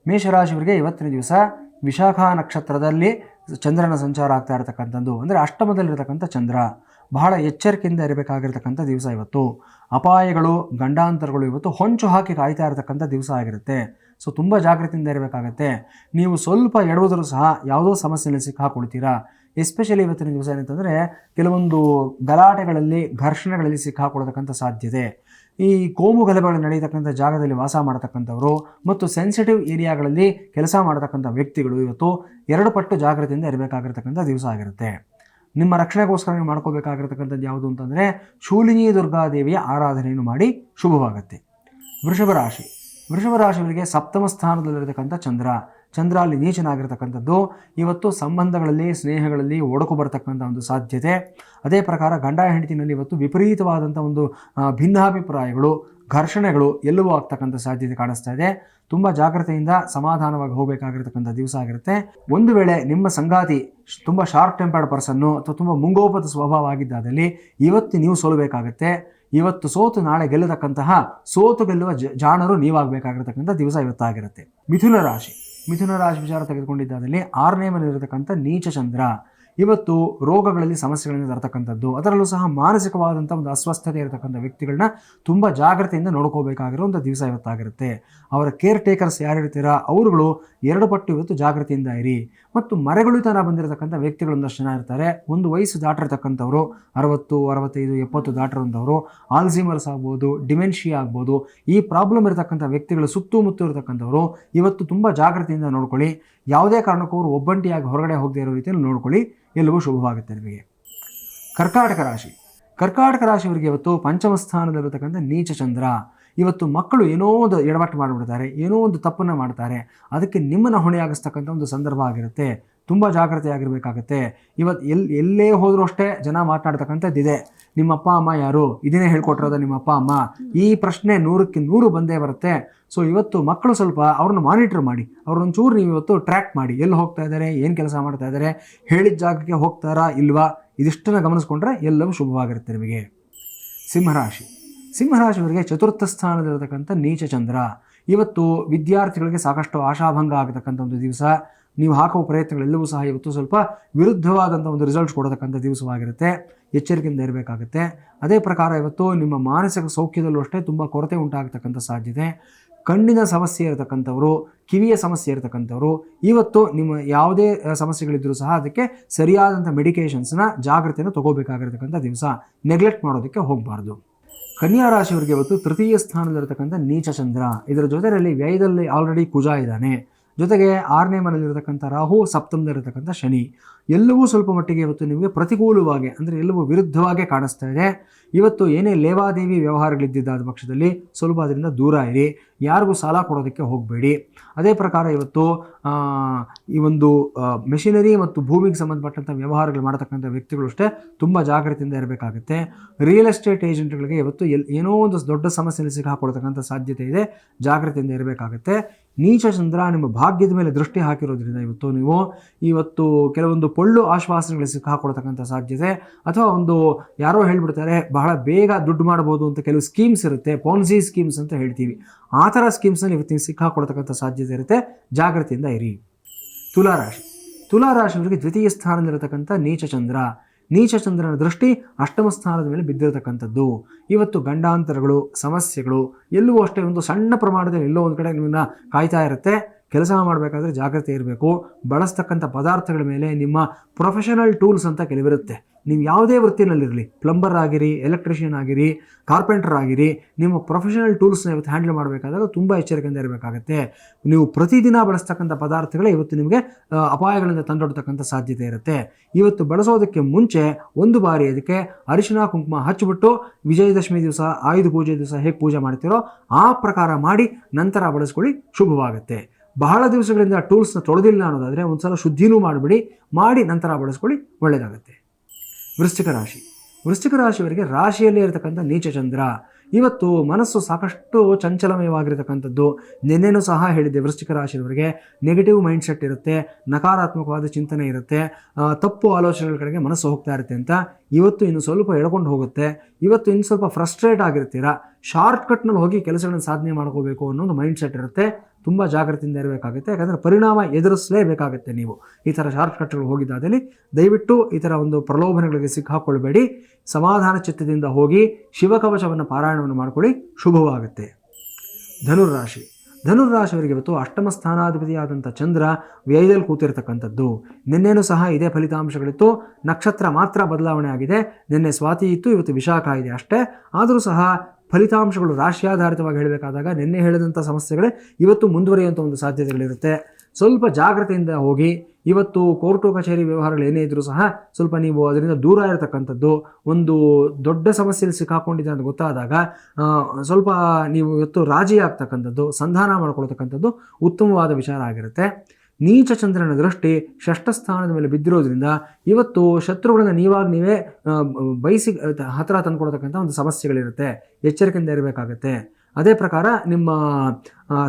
ಮೇಷರಾಶಿಯವರಿಗೆ ಇವತ್ತಿನ ದಿವಸ ವಿಶಾಖ ನಕ್ಷತ್ರದಲ್ಲಿ ಚಂದ್ರನ ಸಂಚಾರ ಆಗ್ತಾ ಇರತಕ್ಕಂಥದ್ದು, ಅಂದರೆ ಅಷ್ಟಮದಲ್ಲಿರತಕ್ಕಂಥ ಚಂದ್ರ. ಬಹಳ ಎಚ್ಚರಿಕೆಯಿಂದ ಇರಬೇಕಾಗಿರ್ತಕ್ಕಂಥ ದಿವಸ ಇವತ್ತು. ಅಪಾಯಗಳು, ಗಂಡಾಂತರಗಳು ಇವತ್ತು ಹೊಂಚು ಹಾಕಿ ಕಾಯ್ತಾ ಇರತಕ್ಕಂಥ ದಿವಸ ಆಗಿರುತ್ತೆ. ಸೊ ತುಂಬ ಜಾಗೃತಿಯಿಂದ ಇರಬೇಕಾಗತ್ತೆ. ನೀವು ಸ್ವಲ್ಪ ಎಡವುದರೂ ಸಹ ಯಾವುದೋ ಸಮಸ್ಯೆಯಲ್ಲಿ ಸಿಕ್ಕಾಕೊಳ್ತೀರಾ. ಎಸ್ಪೆಷಲಿ ಇವತ್ತಿನ ದಿವಸ ಏನಂತಂದರೆ, ಕೆಲವೊಂದು ಗಲಾಟೆಗಳಲ್ಲಿ, ಘರ್ಷಣೆಗಳಲ್ಲಿ ಸಿಕ್ಕಾಕೊಳ್ಳತಕ್ಕಂಥ ಸಾಧ್ಯತೆ. ಈ ಕೋಮು ಗಲಭೆಗಳು ನಡೆಯತಕ್ಕಂಥ ಜಾಗದಲ್ಲಿ ವಾಸ ಮಾಡತಕ್ಕಂಥವರು ಮತ್ತು ಸೆನ್ಸಿಟಿವ್ ಏರಿಯಾಗಳಲ್ಲಿ ಕೆಲಸ ಮಾಡತಕ್ಕಂಥ ವ್ಯಕ್ತಿಗಳು ಇವತ್ತು 2 ಪಟ್ಟು ಜಾಗೃತಿಯಿಂದ ಇರಬೇಕಾಗಿರ್ತಕ್ಕಂಥ ದಿವಸ ಆಗಿರುತ್ತೆ. ನಿಮ್ಮ ರಕ್ಷಣೆಗೋಸ್ಕರ ನೀವು ಮಾಡ್ಕೋಬೇಕಾಗಿರ್ತಕ್ಕಂಥದ್ದು ಯಾವುದು ಅಂತಂದರೆ, ಶೂಲಿನಿ ದುರ್ಗಾದೇವಿಯ ಆರಾಧನೆಯನ್ನು ಮಾಡಿ ಶುಭವಾಗುತ್ತೆ. ವೃಷಭ ರಾಶಿ. ವೃಷಭ ರಾಶಿಯವರಿಗೆ ಸಪ್ತಮ ಸ್ಥಾನದಲ್ಲಿರತಕ್ಕಂಥ ಚಂದ್ರ ಅಲ್ಲಿ ನೀಚನಾಗಿರ್ತಕ್ಕಂಥದ್ದು. ಇವತ್ತು ಸಂಬಂಧಗಳಲ್ಲಿ, ಸ್ನೇಹಗಳಲ್ಲಿ ಒಡಕು ಬರತಕ್ಕಂಥ ಒಂದು ಸಾಧ್ಯತೆ. ಅದೇ ಪ್ರಕಾರ ಗಂಡ ಹೆಂಡತಿನಲ್ಲಿ ಇವತ್ತು ವಿಪರೀತವಾದಂಥ ಒಂದು ಭಿನ್ನಾಭಿಪ್ರಾಯಗಳು, ಘರ್ಷಣೆಗಳು ಎಲ್ಲವೂ ಆಗ್ತಕ್ಕಂಥ ಸಾಧ್ಯತೆ ಕಾಣಿಸ್ತಾ ಇದೆ. ತುಂಬ ಜಾಗ್ರತೆಯಿಂದ ಸಮಾಧಾನವಾಗಿ ಹೋಗಬೇಕಾಗಿರ್ತಕ್ಕಂಥ ದಿವಸ ಆಗಿರುತ್ತೆ. ಒಂದು ವೇಳೆ ನಿಮ್ಮ ಸಂಗಾತಿ ತುಂಬ ಶಾರ್ಟ್ ಟೆಂಪರ್ಡ್ ಪರ್ಸನ್ನು ಅಥವಾ ತುಂಬ ಮುಂಗೋಪದ ಸ್ವಭಾವ ಆಗಿದ್ದಾದಲ್ಲಿ ಇವತ್ತು ನೀವು ಸೋಲಬೇಕಾಗತ್ತೆ. ಇವತ್ತು ಸೋತು ನಾಳೆ ಗೆಲ್ಲತಕ್ಕಂತಹ, ಸೋತು ಗೆಲ್ಲುವ ಜಾಣರು ನೀವಾಗಬೇಕಾಗಿರ್ತಕ್ಕಂಥ ದಿವಸ ಇವತ್ತಾಗಿರುತ್ತೆ. ಮಿಥುನ ರಾಶಿ ವಿಚಾರ ತೆಗೆದುಕೊಂಡಿದ್ದಾದಲ್ಲಿ 6ನೇ ಮನೆಯಲ್ಲಿರತಕ್ಕಂಥ ನೀಚ ಚಂದ್ರ ಇವತ್ತು ರೋಗಗಳಲ್ಲಿ ಸಮಸ್ಯೆಗಳನ್ನು ತರತಕ್ಕಂಥದ್ದು, ಅದರಲ್ಲೂ ಸಹ ಮಾನಸಿಕವಾದಂಥ ಒಂದು ಅಸ್ವಸ್ಥತೆ ಇರತಕ್ಕಂಥ ವ್ಯಕ್ತಿಗಳನ್ನ ತುಂಬ ಜಾಗ್ರತೆಯಿಂದ ನೋಡ್ಕೋಬೇಕಾಗಿರೋ ಒಂದು ದಿವಸ ಇವತ್ತಾಗಿರುತ್ತೆ. ಅವರ ಕೇರ್ ಟೇಕರ್ಸ್ ಯಾರಿರ್ತೀರಾ ಅವರುಗಳು 2 ಪಟ್ಟು ಇವತ್ತು ಜಾಗೃತಿಯಿಂದ ಇರಿ. ಮತ್ತು ಮರೆಗುಳಿತನ ಬಂದಿರತಕ್ಕಂಥ ವ್ಯಕ್ತಿಗಳು ಒಂದಷ್ಟು ಜನ ಇರ್ತಾರೆ. ಒಂದು ವಯಸ್ಸು ದಾಟಿರ್ತಕ್ಕಂಥವ್ರು, 60, 65, 70 ದಾಟಿರುವಂಥವ್ರು, ಆಲ್ಝೀಮರ್ಸ್ ಆಗ್ಬೋದು, ಡಿಮೆನ್ಷಿಯಾ ಆಗ್ಬೋದು, ಈ ಪ್ರಾಬ್ಲಮ್ ಇರತಕ್ಕಂಥ ವ್ಯಕ್ತಿಗಳು ಸುತ್ತಮುತ್ತ ಇರತಕ್ಕಂಥವ್ರು ಇವತ್ತು ತುಂಬ ಜಾಗೃತಿಯಿಂದ ನೋಡ್ಕೊಳ್ಳಿ. ಯಾವುದೇ ಕಾರಣಕ್ಕೂ ಅವರು ಒಬ್ಬಂಟಿಯಾಗಿ ಹೊರಗಡೆ ಹೋಗದೇ ಇರೋ ರೀತಿಯಲ್ಲಿ ನೋಡ್ಕೊಳ್ಳಿ. ಎಲ್ಲವೂ ಶುಭವಾಗುತ್ತೆ ನಿಮಗೆ. ಕರ್ಕಾಟಕ ರಾಶಿ. ಕರ್ಕಾಟಕ ರಾಶಿಯವರಿಗೆ ಇವತ್ತು ಪಂಚಮ ಸ್ಥಾನದಲ್ಲಿರತಕ್ಕಂಥ ನೀಚ ಚಂದ್ರ. ಇವತ್ತು ಮಕ್ಕಳು ಏನೋ ಒಂದು ಎಡವಟ್ಟು ಮಾಡಿಬಿಡ್ತಾರೆ, ಏನೋ ಒಂದು ತಪ್ಪನ್ನು ಮಾಡ್ತಾರೆ, ಅದಕ್ಕೆ ನಿಮ್ಮನ್ನು ಹೊಣೆಯಾಗಿಸ್ತಕ್ಕಂಥ ಒಂದು ಸಂದರ್ಭ ಆಗಿರುತ್ತೆ. ತುಂಬ ಜಾಗ್ರತೆಯಾಗಿರಬೇಕಾಗತ್ತೆ. ಇವತ್ತು ಎಲ್ಲೇ ಹೋದರೂ ಅಷ್ಟೇ ಜನ ಮಾತನಾಡ್ತಕ್ಕಂಥದ್ದಿದೆ, ನಿಮ್ಮ ಅಪ್ಪ ಅಮ್ಮ ಯಾರು, ಇದನ್ನೇ ಹೇಳ್ಕೊಟ್ಟಿರೋದ ನಿಮ್ಮ ಅಪ್ಪ ಅಮ್ಮ, ಈ ಪ್ರಶ್ನೆ 100ಕ್ಕೆ 100 ಬಂದೇ ಬರುತ್ತೆ. ಸೊ ಇವತ್ತು ಮಕ್ಕಳು ಸ್ವಲ್ಪ ಅವ್ರನ್ನ ಮಾನಿಟರ್ ಮಾಡಿ, ಅವ್ರನ್ನೊಂಚೂರು ನೀವು ಇವತ್ತು ಟ್ರ್ಯಾಕ್ ಮಾಡಿ, ಎಲ್ಲಿ ಹೋಗ್ತಾ ಇದ್ದಾರೆ, ಏನು ಕೆಲಸ ಮಾಡ್ತಾ ಇದ್ದಾರೆ, ಹೇಳಿದ ಜಾಗಕ್ಕೆ ಹೋಗ್ತಾರಾ ಇಲ್ವಾ, ಇದಿಷ್ಟನ್ನು ಗಮನಿಸ್ಕೊಂಡ್ರೆ ಎಲ್ಲವೂ ಶುಭವಾಗಿರುತ್ತೆ ನಿಮಗೆ. ಸಿಂಹರಾಶಿ. ಸಿಂಹರಾಶಿಯವರಿಗೆ ಚತುರ್ಥ ಸ್ಥಾನದಲ್ಲಿರತಕ್ಕಂಥ ನೀಚ ಚಂದ್ರ. ಇವತ್ತು ವಿದ್ಯಾರ್ಥಿಗಳಿಗೆ ಸಾಕಷ್ಟು ಆಶಾಭಂಗ ಆಗತಕ್ಕಂಥ ಒಂದು ದಿವಸ. ನೀವು ಹಾಕುವ ಪ್ರಯತ್ನಗಳೆಲ್ಲವೂ ಸಹ ಇವತ್ತು ಸ್ವಲ್ಪ ವಿರುದ್ಧವಾದಂಥ ಒಂದು ರಿಸಲ್ಟ್ಸ್ ಕೊಡತಕ್ಕಂಥ ದಿವಸವಾಗಿರುತ್ತೆ. ಎಚ್ಚರಿಕೆಯಿಂದ ಇರಬೇಕಾಗುತ್ತೆ. ಅದೇ ಪ್ರಕಾರ ಇವತ್ತು ನಿಮ್ಮ ಮಾನಸಿಕ ಸೌಖ್ಯದಲ್ಲೂ ಅಷ್ಟೇ ತುಂಬ ಕೊರತೆ ಉಂಟಾಗತಕ್ಕಂಥ ಸಾಧ್ಯತೆ. ಕಣ್ಣಿನ ಸಮಸ್ಯೆ ಇರತಕ್ಕಂಥವ್ರು, ಕಿವಿಯ ಸಮಸ್ಯೆ ಇರತಕ್ಕಂಥವ್ರು, ಇವತ್ತು ನಿಮ್ಮ ಯಾವುದೇ ಸಮಸ್ಯೆಗಳಿದ್ದರೂ ಸಹ ಅದಕ್ಕೆ ಸರಿಯಾದಂಥ ಮೆಡಿಕೇಷನ್ಸ್ನ ಜಾಗ್ರತೆಯನ್ನು ತಗೋಬೇಕಾಗಿರ್ತಕ್ಕಂಥ ದಿವಸ. ನೆಗ್ಲೆಕ್ಟ್ ಮಾಡೋದಕ್ಕೆ ಹೋಗಬಾರ್ದು. ಕನ್ಯಾ ರಾಶಿಯವರಿಗೆ ಇವತ್ತು ತೃತೀಯ ಸ್ಥಾನದಲ್ಲಿರತಕ್ಕಂಥ ನೀಚ ಚಂದ್ರ. ಇದರ ಜೊತೆಯಲ್ಲಿ ವ್ಯಯದಲ್ಲಿ ಆಲ್ರೆಡಿ ಕುಜ ಇದ್ದಾನೆ. ಜೊತೆಗೆ 6ನೇ ಮನೆಯಲ್ಲಿರತಕ್ಕಂಥ ರಾಹು, ಸಪ್ತಮದಲ್ಲಿರತಕ್ಕಂಥ ಶನಿ. ಎಲ್ಲವೂ ಸ್ವಲ್ಪ ಮಟ್ಟಿಗೆ ಇವತ್ತು ನಿಮಗೆ ಪ್ರತಿಕೂಲವಾಗಿ, ಅಂದರೆ ಎಲ್ಲವೂ ವಿರುದ್ಧವಾಗಿ ಕಾಣಿಸ್ತಾ ಇದೆ. ಇವತ್ತು ಏನೇ ಲೇವಾದೇವಿ ವ್ಯವಹಾರಗಳಿದ್ದಿದ್ದಾದ ಪಕ್ಷದಲ್ಲಿ ಸ್ವಲ್ಪ ಅದರಿಂದ ದೂರ ಇರಿ. ಯಾರಿಗೂ ಸಾಲ ಕೊಡೋದಕ್ಕೆ ಹೋಗಬೇಡಿ. ಅದೇ ಪ್ರಕಾರ ಇವತ್ತು ಈ ಒಂದು ಮೆಷಿನರಿ ಮತ್ತು ಭೂಮಿಗೆ ಸಂಬಂಧಪಟ್ಟಂಥ ವ್ಯವಹಾರಗಳು ಮಾಡತಕ್ಕಂಥ ವ್ಯಕ್ತಿಗಳು ಅಷ್ಟೇ ತುಂಬ ಜಾಗೃತಿಯಿಂದ ಇರಬೇಕಾಗುತ್ತೆ. ರಿಯಲ್ ಎಸ್ಟೇಟ್ ಏಜೆಂಟ್ಗಳಿಗೆ ಇವತ್ತು ಏನೋ ಒಂದು ದೊಡ್ಡ ಸಮಸ್ಯೆಯಲ್ಲಿ ಸಿಕ್ಕಾಕೊಳ್ತಕ್ಕಂಥ ಸಾಧ್ಯತೆ ಇದೆ. ಜಾಗೃತಿಯಿಂದ ಇರಬೇಕಾಗುತ್ತೆ. ನೀಚ ಚಂದ್ರ ನಿಮ್ಮ ಭಾಗ್ಯದ ಮೇಲೆ ದೃಷ್ಟಿ ಹಾಕಿರೋದ್ರಿಂದ ಇವತ್ತು ಕೆಲವೊಂದು ಪೊಳ್ಳು ಆಶ್ವಾಸನೆಗಳಿಗೆ ಸಿಕ್ಕಾಕೊಳ್ತಕ್ಕಂಥ ಸಾಧ್ಯತೆ, ಅಥವಾ ಒಂದು ಯಾರೋ ಹೇಳ್ಬಿಡ್ತಾರೆ ಬಹಳ ಬೇಗ ದುಡ್ಡು ಮಾಡ್ಬೋದು ಅಂತ ಕೆಲವು ಸ್ಕೀಮ್ಸ್ ಇರುತ್ತೆ, ಪೌನ್ಸಿ ಸ್ಕೀಮ್ಸ್ ಅಂತ ಹೇಳ್ತೀವಿ. ಆ ಥರ ಸ್ಕೀಮ್ಸ್ನಲ್ಲಿ ಇವತ್ತು ಸಿಕ್ಕಾಕೊಳ್ತಕ್ಕಂಥ ಸಾಧ್ಯತೆ ಇರುತ್ತೆ. ಜಾಗೃತಿಯಿಂದ ಇರಿ. ತುಲಾರಾಶಿ. ತುಲಾರಾಶಿಯವರಿಗೆ ದ್ವಿತೀಯ ಸ್ಥಾನದಲ್ಲಿರತಕ್ಕಂಥ ನೀಚಚಂದ್ರ. ನೀಚಚಂದ್ರನ ದೃಷ್ಟಿ ಅಷ್ಟಮ ಸ್ಥಾನದ ಮೇಲೆ ಬಿದ್ದಿರತಕ್ಕಂಥದ್ದು. ಇವತ್ತು ಗಂಡಾಂತರಗಳು, ಸಮಸ್ಯೆಗಳು ಎಲ್ಲವೂ ಅಷ್ಟೇ ಒಂದು ಸಣ್ಣ ಪ್ರಮಾಣದಲ್ಲಿ ಎಲ್ಲೋ ಒಂದು ಕಡೆ ನಿಮ್ಮನ್ನು ಕಾಯ್ತಾ ಇರುತ್ತೆ. ಕೆಲಸ ಮಾಡಬೇಕಾದ್ರೆ ಜಾಗ್ರತೆ ಇರಬೇಕು. ಬಳಸ್ತಕ್ಕಂಥ ಪದಾರ್ಥಗಳ ಮೇಲೆ ನಿಮ್ಮ ಪ್ರೊಫೆಷನಲ್ ಟೂಲ್ಸ್ ಅಂತ ಕೆಲವಿರುತ್ತೆ. ನೀವು ಯಾವುದೇ ವೃತ್ತಿನಲ್ಲಿರಲಿ, ಪ್ಲಂಬರ್ ಆಗಿರಿ, ಎಲೆಕ್ಟ್ರಿಷಿಯನ್ ಆಗಿರಿ, ಕಾರ್ಪೆಂಟರ್ ಆಗಿರಿ, ನಿಮ್ಮ ಪ್ರೊಫೆಷನಲ್ ಟೂಲ್ಸ್ನ ಇವತ್ತು ಹ್ಯಾಂಡಲ್ ಮಾಡಬೇಕಾದಾಗ ತುಂಬ ಎಚ್ಚರಿಕೆಯಿಂದ ಇರಬೇಕಾಗುತ್ತೆ. ನೀವು ಪ್ರತಿದಿನ ಬಳಸ್ತಕ್ಕಂಥ ಪದಾರ್ಥಗಳೇ ಇವತ್ತು ನಿಮಗೆ ಅಪಾಯಗಳಿಂದ ತಂದೊಡ್ತಕ್ಕಂಥ ಸಾಧ್ಯತೆ ಇರುತ್ತೆ. ಇವತ್ತು ಬಳಸೋದಕ್ಕೆ ಮುಂಚೆ ಒಂದು ಬಾರಿ ಅದಕ್ಕೆ ಅರಿಶಿನ ಕುಂಕುಮ ಹಚ್ಚಿಬಿಟ್ಟು ವಿಜಯದಶಮಿ ದಿವಸ, ಆಯುಧ ಪೂಜೆ ದಿವಸ ಹೇಗೆ ಪೂಜೆ ಮಾಡ್ತೀರೋ ಆ ಪ್ರಕಾರ ಮಾಡಿ ನಂತರ ಬಳಸ್ಕೊಳ್ಳಿ, ಶುಭವಾಗುತ್ತೆ. ಬಹಳ ದಿವಸಗಳಿಂದ ಟೂಲ್ಸ್ನ ತೊಳೆದಿಲ್ಲ ಅನ್ನೋದಾದರೆ ಒಂದು ಸಲ ಶುದ್ಧಿನೂ ಮಾಡಿ ನಂತರ ಬಳಸ್ಕೊಳ್ಳಿ, ಒಳ್ಳೆಯದಾಗುತ್ತೆ. ವೃಶ್ಚಿಕ ರಾಶಿ. ವೃಶ್ಚಿಕ ರಾಶಿಯವರಿಗೆ ರಾಶಿಯಲ್ಲೇ ಇರತಕ್ಕಂಥ ನೀಚಚಂದ್ರ. ಇವತ್ತು ಮನಸ್ಸು ಸಾಕಷ್ಟು ಚಂಚಲಮಯವಾಗಿರತಕ್ಕಂಥದ್ದು. ನಿನ್ನೆನೂ ಸಹ ಹೇಳಿದ್ದೆ, ವೃಶ್ಚಿಕ ರಾಶಿಯವರಿಗೆ ನೆಗೆಟಿವ್ ಮೈಂಡ್ ಸೆಟ್ ಇರುತ್ತೆ, ನಕಾರಾತ್ಮಕವಾದ ಚಿಂತನೆ ಇರುತ್ತೆ, ತಪ್ಪು ಆಲೋಚನೆಗಳ ಕಡೆಗೆ ಮನಸ್ಸು ಹೋಗ್ತಾ ಇರುತ್ತೆ ಅಂತ. ಇವತ್ತು ಇನ್ನು ಸ್ವಲ್ಪ ಎಳ್ಕೊಂಡು ಹೋಗುತ್ತೆ. ಇವತ್ತು ಇನ್ನು ಸ್ವಲ್ಪ ಫ್ರಸ್ಟ್ರೇಟ್ ಆಗಿರ್ತೀರಾ. ಶಾರ್ಟ್ಕಟ್ನಲ್ಲಿ ಹೋಗಿ ಕೆಲಸಗಳನ್ನು ಸಾಧನೆ ಮಾಡ್ಕೋಬೇಕು ಅನ್ನೋ ಒಂದು ಮೈಂಡ್ ಸೆಟ್ ಇರುತ್ತೆ. ತುಂಬ ಜಾಗೃತಿಯಿಂದ ಇರಬೇಕಾಗುತ್ತೆ. ಯಾಕಂದರೆ ಪರಿಣಾಮ ಎದುರಿಸಲೇಬೇಕಾಗುತ್ತೆ. ನೀವು ಈ ಥರ ಶಾರ್ಟ್ಕಟ್ಗಳು ಹೋಗಿದ್ದಾದಲ್ಲಿ ದಯವಿಟ್ಟು ಈ ಥರ ಒಂದು ಪ್ರಲೋಭನೆಗಳಿಗೆ ಸಿಕ್ಕಾಕೊಳ್ಬೇಡಿ. ಸಮಾಧಾನ ಚಿತ್ತದಿಂದ ಹೋಗಿ ಶಿವಕವಚವನ್ನು ಪಾರಾಯಣವನ್ನು ಮಾಡ್ಕೊಳ್ಳಿ, ಶುಭವಾಗುತ್ತೆ. ಧನುರ್ರಾಶಿ. ಧನುರ್ರಾಶಿಯವರಿಗೆ ಇವತ್ತು ಅಷ್ಟಮ ಸ್ಥಾನಾಧಿಪತಿಯಾದಂಥ ಚಂದ್ರ ವ್ಯಯದಲ್ಲಿ ಕೂತಿರ್ತಕ್ಕಂಥದ್ದು. ನಿನ್ನೆನೂ ಸಹ ಇದೇ ಫಲಿತಾಂಶಗಳಿತ್ತು. ನಕ್ಷತ್ರ ಮಾತ್ರ ಬದಲಾವಣೆ ಆಗಿದೆ. ನಿನ್ನೆ ಸ್ವಾತಿ ಇತ್ತು, ಇವತ್ತು ವಿಶಾಖ ಇದೆ ಅಷ್ಟೇ. ಆದರೂ ಸಹ ಫಲಿತಾಂಶಗಳು ರಾಶಿಯಾಧಾರಿತವಾಗಿ ಹೇಳಬೇಕಾದಾಗ ನಿನ್ನೆ ಹೇಳಿದಂಥ ಸಮಸ್ಯೆಗಳೇ ಇವತ್ತು ಮುಂದುವರಿಯುವಂಥ ಒಂದು ಸಾಧ್ಯತೆಗಳಿರುತ್ತೆ. ಸ್ವಲ್ಪ ಜಾಗ್ರತೆಯಿಂದ ಹೋಗಿ. ಇವತ್ತು ಕೋರ್ಟು ಕಚೇರಿ ವ್ಯವಹಾರಗಳು ಏನೇ ಇದ್ದರೂ ಸಹ ಸ್ವಲ್ಪ ನೀವು ಅದರಿಂದ ದೂರ ಇರತಕ್ಕಂಥದ್ದು. ಒಂದು ದೊಡ್ಡ ಸಮಸ್ಯೆಯಲ್ಲಿ ಸಿಕ್ಕಾಕೊಂಡಿದೆ ಅಂತ ಗೊತ್ತಾದಾಗ ಸ್ವಲ್ಪ ನೀವು ಇವತ್ತು ರಾಜಿ ಆಗ್ತಕ್ಕಂಥದ್ದು, ಸಂಧಾನ ಮಾಡ್ಕೊಳ್ತಕ್ಕಂಥದ್ದು ಉತ್ತಮವಾದ ವಿಚಾರ ಆಗಿರುತ್ತೆ. ನೀಚಚಂದ್ರನ ದೃಷ್ಟಿ ಷಷ್ಠ ಸ್ಥಾನದ ಮೇಲೆ ಬಿದ್ದಿರೋದ್ರಿಂದ ಇವತ್ತು ಶತ್ರುಗಳನ್ನ ನೀವೇ ಬಯಸಿ ಹತ್ತಿರ ತಂದುಕೊಡ್ತಕ್ಕಂಥ ಒಂದು ಸಮಸ್ಯೆಗಳಿರುತ್ತೆ. ಎಚ್ಚರಿಕೆಯಿಂದ ಇರಬೇಕಾಗತ್ತೆ. ಅದೇ ಪ್ರಕಾರ ನಿಮ್ಮ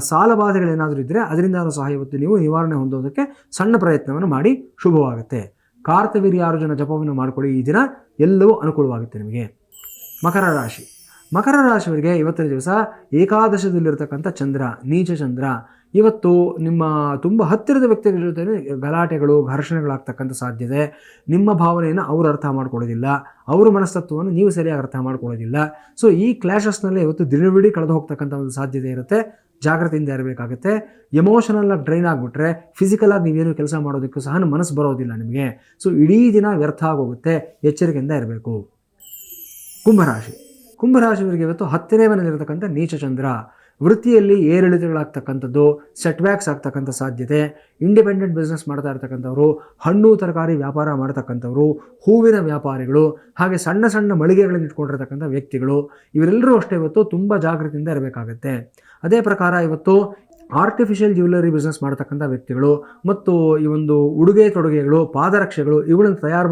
ಸಾಲ ಬಾಧೆಗಳೇನಾದರೂ ಇದ್ದರೆ ಅದರಿಂದಲೂ ಸಹ ಇವತ್ತು ನೀವು ನಿವಾರಣೆ ಹೊಂದೋದಕ್ಕೆ ಸಣ್ಣ ಪ್ರಯತ್ನವನ್ನು ಮಾಡಿ, ಶುಭವಾಗುತ್ತೆ. ಕಾರ್ತವೀರ್ಯಾರ್ಜುನ ಜಪವನ್ನು ಮಾಡಿಕೊಳ್ಳಿ. ಈ ದಿನ ಎಲ್ಲವೂ ಅನುಕೂಲವಾಗುತ್ತೆ ನಿಮಗೆ. ಮಕರ ರಾಶಿ. ಮಕರ ರಾಶಿಯವರಿಗೆ ಇವತ್ತಿನ ದಿವಸ ಏಕಾದಶದಲ್ಲಿರ್ತಕ್ಕಂಥ ಚಂದ್ರ, ನೀಚ ಚಂದ್ರ. ಇವತ್ತು ನಿಮ್ಮ ತುಂಬ ಹತ್ತಿರದ ವ್ಯಕ್ತಿಗಳ ಜೊತೆ ಗಲಾಟೆಗಳು ಘರ್ಷಣೆಗಳಾಗ್ತಕ್ಕಂಥ ಸಾಧ್ಯತೆ. ನಿಮ್ಮ ಭಾವನೆಯನ್ನು ಅವರು ಅರ್ಥ ಮಾಡ್ಕೊಳ್ಳೋದಿಲ್ಲ, ಅವರ ಮನಸ್ತತ್ವವನ್ನು ನೀವು ಸರಿಯಾಗಿ ಅರ್ಥ ಮಾಡ್ಕೊಳ್ಳೋದಿಲ್ಲ. ಸೊ ಈ ಕ್ಲಾಶಸ್ನಲ್ಲಿ ಇವತ್ತು ದಿನವಿಡೀ ಕಳೆದು ಹೋಗ್ತಕ್ಕಂಥ ಒಂದು ಸಾಧ್ಯತೆ ಇರುತ್ತೆ. ಜಾಗ್ರತೆಯಿಂದ ಇರಬೇಕಾಗುತ್ತೆ. ಎಮೋಷನಲ್ ಆಗಿ ಡ್ರೈನ್ ಆಗಿಬಿಟ್ರೆ ಫಿಸಿಕಲ್ ಆಗಿ ನೀವೇನು ಕೆಲಸ ಮಾಡೋದಕ್ಕೂ ಸಹ ಮನಸ್ಸು ಬರೋದಿಲ್ಲ ನಿಮಗೆ. ಸೊ ಇಡೀ ದಿನ ವ್ಯರ್ಥ ಆಗೋಗುತ್ತೆ. ಎಚ್ಚರಿಕೆಯಿಂದ ಇರಬೇಕು. ಕುಂಭರಾಶಿಯವರಿಗೆ ಇವತ್ತು 10ನೇ ಮನೆಯಲ್ಲಿರತಕ್ಕಂಥ ನೀಚಚಂದ್ರ, ವೃತ್ತಿಯಲ್ಲಿ ಏರಿಳಿತಗಳಾಗ್ತಕ್ಕಂಥದ್ದು, ಸೆಟ್ಬ್ಯಾಕ್ಸ್ ಆಗ್ತಕ್ಕಂಥ ಸಾಧ್ಯತೆ. ಇಂಡಿಪೆಂಡೆಂಟ್ ಬಿಸ್ನೆಸ್ ಮಾಡ್ತಾ ಇರ್ತಕ್ಕಂಥವ್ರು, ಹಣ್ಣು ತರಕಾರಿ ವ್ಯಾಪಾರ ಮಾಡ್ತಕ್ಕಂಥವ್ರು, ಹೂವಿನ ವ್ಯಾಪಾರಿಗಳು, ಹಾಗೆ ಸಣ್ಣ ಸಣ್ಣ ಮಳಿಗೆಗಳನ್ನು ಇಟ್ಕೊಂಡಿರ್ತಕ್ಕಂಥ ವ್ಯಕ್ತಿಗಳು, ಇವರೆಲ್ಲರೂ ಅಷ್ಟೇ ಇವತ್ತು ತುಂಬ ಜಾಗೃತಿಯಿಂದ ಇರಬೇಕಾಗತ್ತೆ. ಅದೇ ಪ್ರಕಾರ ಇವತ್ತು ಆರ್ಟಿಫಿಷಿಯಲ್ ಜ್ಯುವೆಲರಿ ಬಿಸ್ನೆಸ್ ಮಾಡ್ತಕ್ಕಂಥ ವ್ಯಕ್ತಿಗಳು ಮತ್ತು ಈ ಒಂದು ಉಡುಗೆ ತೊಡುಗೆಗಳು, ಪಾದರಕ್ಷೆಗಳು ಇವುಗಳನ್ನು ತಯಾರು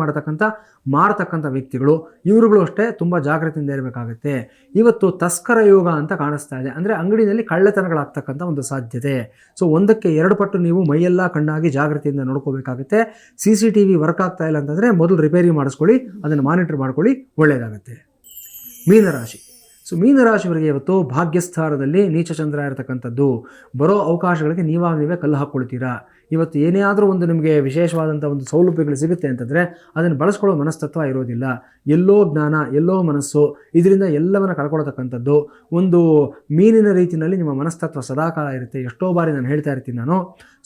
ಮಾರ್ತಕ್ಕಂಥ ವ್ಯಕ್ತಿಗಳು, ಇವರುಗಳು ಅಷ್ಟೇ ತುಂಬ ಜಾಗೃತಿಯಿಂದ ಇರಬೇಕಾಗುತ್ತೆ. ಇವತ್ತು ತಸ್ಕರ ಯೋಗ ಅಂತ ಕಾಣಿಸ್ತಾ ಇದೆ. ಅಂದರೆ ಅಂಗಡಿನಲ್ಲಿ ಕಳ್ಳತನಗಳಾಗ್ತಕ್ಕಂಥ ಒಂದು ಸಾಧ್ಯತೆ. ಸೊ 1ಕ್ಕೆ 2 ಪಟ್ಟು ನೀವು ಮೈಯೆಲ್ಲ ಕಣ್ಣಾಗಿ ಜಾಗೃತಿಯಿಂದ ನೋಡ್ಕೋಬೇಕಾಗುತ್ತೆ. CCTV ವರ್ಕ್ ಆಗ್ತಾ ಇಲ್ಲ ಅಂತಂದರೆ ಮೊದಲು ರಿಪೇರಿ ಮಾಡಿಸ್ಕೊಳ್ಳಿ, ಅದನ್ನು ಮಾನಿಟರ್ ಮಾಡ್ಕೊಳ್ಳಿ, ಒಳ್ಳೆಯದಾಗುತ್ತೆ. ಮೀನರಾಶಿಯವರಿಗೆ ಇವತ್ತು ಭಾಗ್ಯಸ್ಥಾನದಲ್ಲಿ ನೀಚಚಂದ್ರ ಇರತಕ್ಕಂಥದ್ದು. ಬರೋ ಅವಕಾಶಗಳಿಗೆ ನೀವೇ ಕಲ್ಲು ಹಾಕ್ಕೊಳ್ತೀರಾ. ಇವತ್ತು ಏನೇ ಆದರೂ ಒಂದು ನಿಮಗೆ ವಿಶೇಷವಾದಂಥ ಒಂದು ಸೌಲಭ್ಯಗಳು ಸಿಗುತ್ತೆ ಅಂತಂದರೆ ಅದನ್ನು ಬಳಸ್ಕೊಳ್ಳೋ ಮನಸ್ತತ್ವ ಇರೋದಿಲ್ಲ. ಎಲ್ಲೋ ಜ್ಞಾನ, ಎಲ್ಲೋ ಮನಸ್ಸು, ಇದರಿಂದ ಎಲ್ಲವನ್ನು ಕಳ್ಕೊಳ್ತಕ್ಕಂಥದ್ದು. ಒಂದು ಮೀನಿನ ರೀತಿಯಲ್ಲಿ ನಿಮ್ಮ ಮನಸ್ತತ್ವ ಸದಾಕಾಲ ಇರುತ್ತೆ. ಎಷ್ಟೋ ಬಾರಿ ನಾನು ಹೇಳ್ತಾ ಇರ್ತೀನಿ ನಾನು.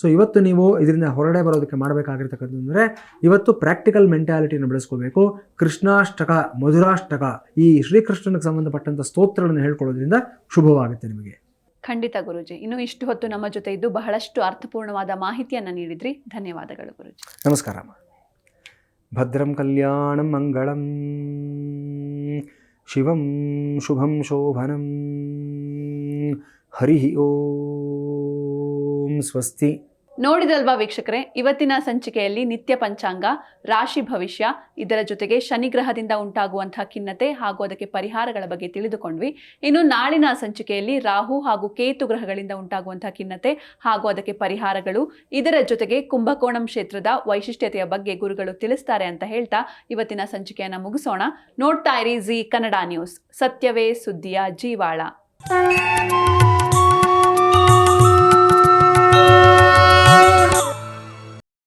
ಸೊ ಇವತ್ತು ನೀವು ಇದರಿಂದ ಹೊರಗಡೆ ಬರೋದಕ್ಕೆ ಮಾಡಬೇಕಾಗಿರ್ತಕ್ಕಂಥದ್ದು ಅಂದರೆ ಇವತ್ತು ಪ್ರಾಕ್ಟಿಕಲ್ ಮೆಂಟ್ಯಾಲಿಟಿನ ಬೆಳೆಸ್ಕೋಬೇಕು. ಕೃಷ್ಣಾಷ್ಟಕ, ಮಧುರಾಷ್ಟಕ, ಈ ಶ್ರೀಕೃಷ್ಣನಿಗೆ ಸಂಬಂಧಪಟ್ಟಂಥ ಸ್ತೋತ್ರಗಳನ್ನು ಹೇಳ್ಕೊಳ್ಳೋದ್ರಿಂದ ಶುಭವಾಗುತ್ತೆ ನಿಮಗೆ. ಖಂಡಿತ ಗುರುಜಿ. ಇನ್ನು ಇಷ್ಟು ಹೊತ್ತು ನಮ್ಮ ಜೊತೆ ಇದ್ದು ಬಹಳಷ್ಟು ಅರ್ಥಪೂರ್ಣವಾದ ಮಾಹಿತಿಯನ್ನು ನೀಡಿದ್ರಿ. ಧನ್ಯವಾದಗಳು ಗುರುಜಿ. ನಮಸ್ಕಾರ. ಭದ್ರಂ ಕಲ್ಯಾಣಂ ಮಂಗಳಂ ಶಿವಂ ಶುಭಂ ಶೋಭನಂ. ಹರಿ ಓಂ. ಸ್ವಸ್ತಿ. ನೋಡಿದಲ್ವಾ ವೀಕ್ಷಕರೇ, ಇವತ್ತಿನ ಸಂಚಿಕೆಯಲ್ಲಿ ನಿತ್ಯ ಪಂಚಾಂಗ, ರಾಶಿ ಭವಿಷ್ಯ, ಇದರ ಜೊತೆಗೆ ಶನಿಗ್ರಹದಿಂದ ಉಂಟಾಗುವಂತಹ ಖಿನ್ನತೆ ಹಾಗೂ ಅದಕ್ಕೆ ಪರಿಹಾರಗಳ ಬಗ್ಗೆ ತಿಳಿದುಕೊಂಡ್ವಿ. ಇನ್ನು ನಾಳಿನ ಸಂಚಿಕೆಯಲ್ಲಿ ರಾಹು ಹಾಗೂ ಕೇತು ಗ್ರಹಗಳಿಂದ ಉಂಟಾಗುವಂತಹ ಖಿನ್ನತೆ ಹಾಗೂ ಅದಕ್ಕೆ ಪರಿಹಾರಗಳು, ಇದರ ಜೊತೆಗೆ ಕುಂಭಕೋಣಂ ಕ್ಷೇತ್ರದ ವೈಶಿಷ್ಟ್ಯತೆಯ ಬಗ್ಗೆ ಗುರುಗಳು ತಿಳಿಸ್ತಾರೆ ಅಂತ ಹೇಳ್ತಾ ಇವತ್ತಿನ ಸಂಚಿಕೆಯನ್ನು ಮುಗಿಸೋಣ. ನೋಡ್ತಾ ಇರಿ ಜಿ ಕನ್ನಡ ನ್ಯೂಸ್, ಸತ್ಯವೇ ಸುದ್ದಿಯ ಜೀವಾಳ.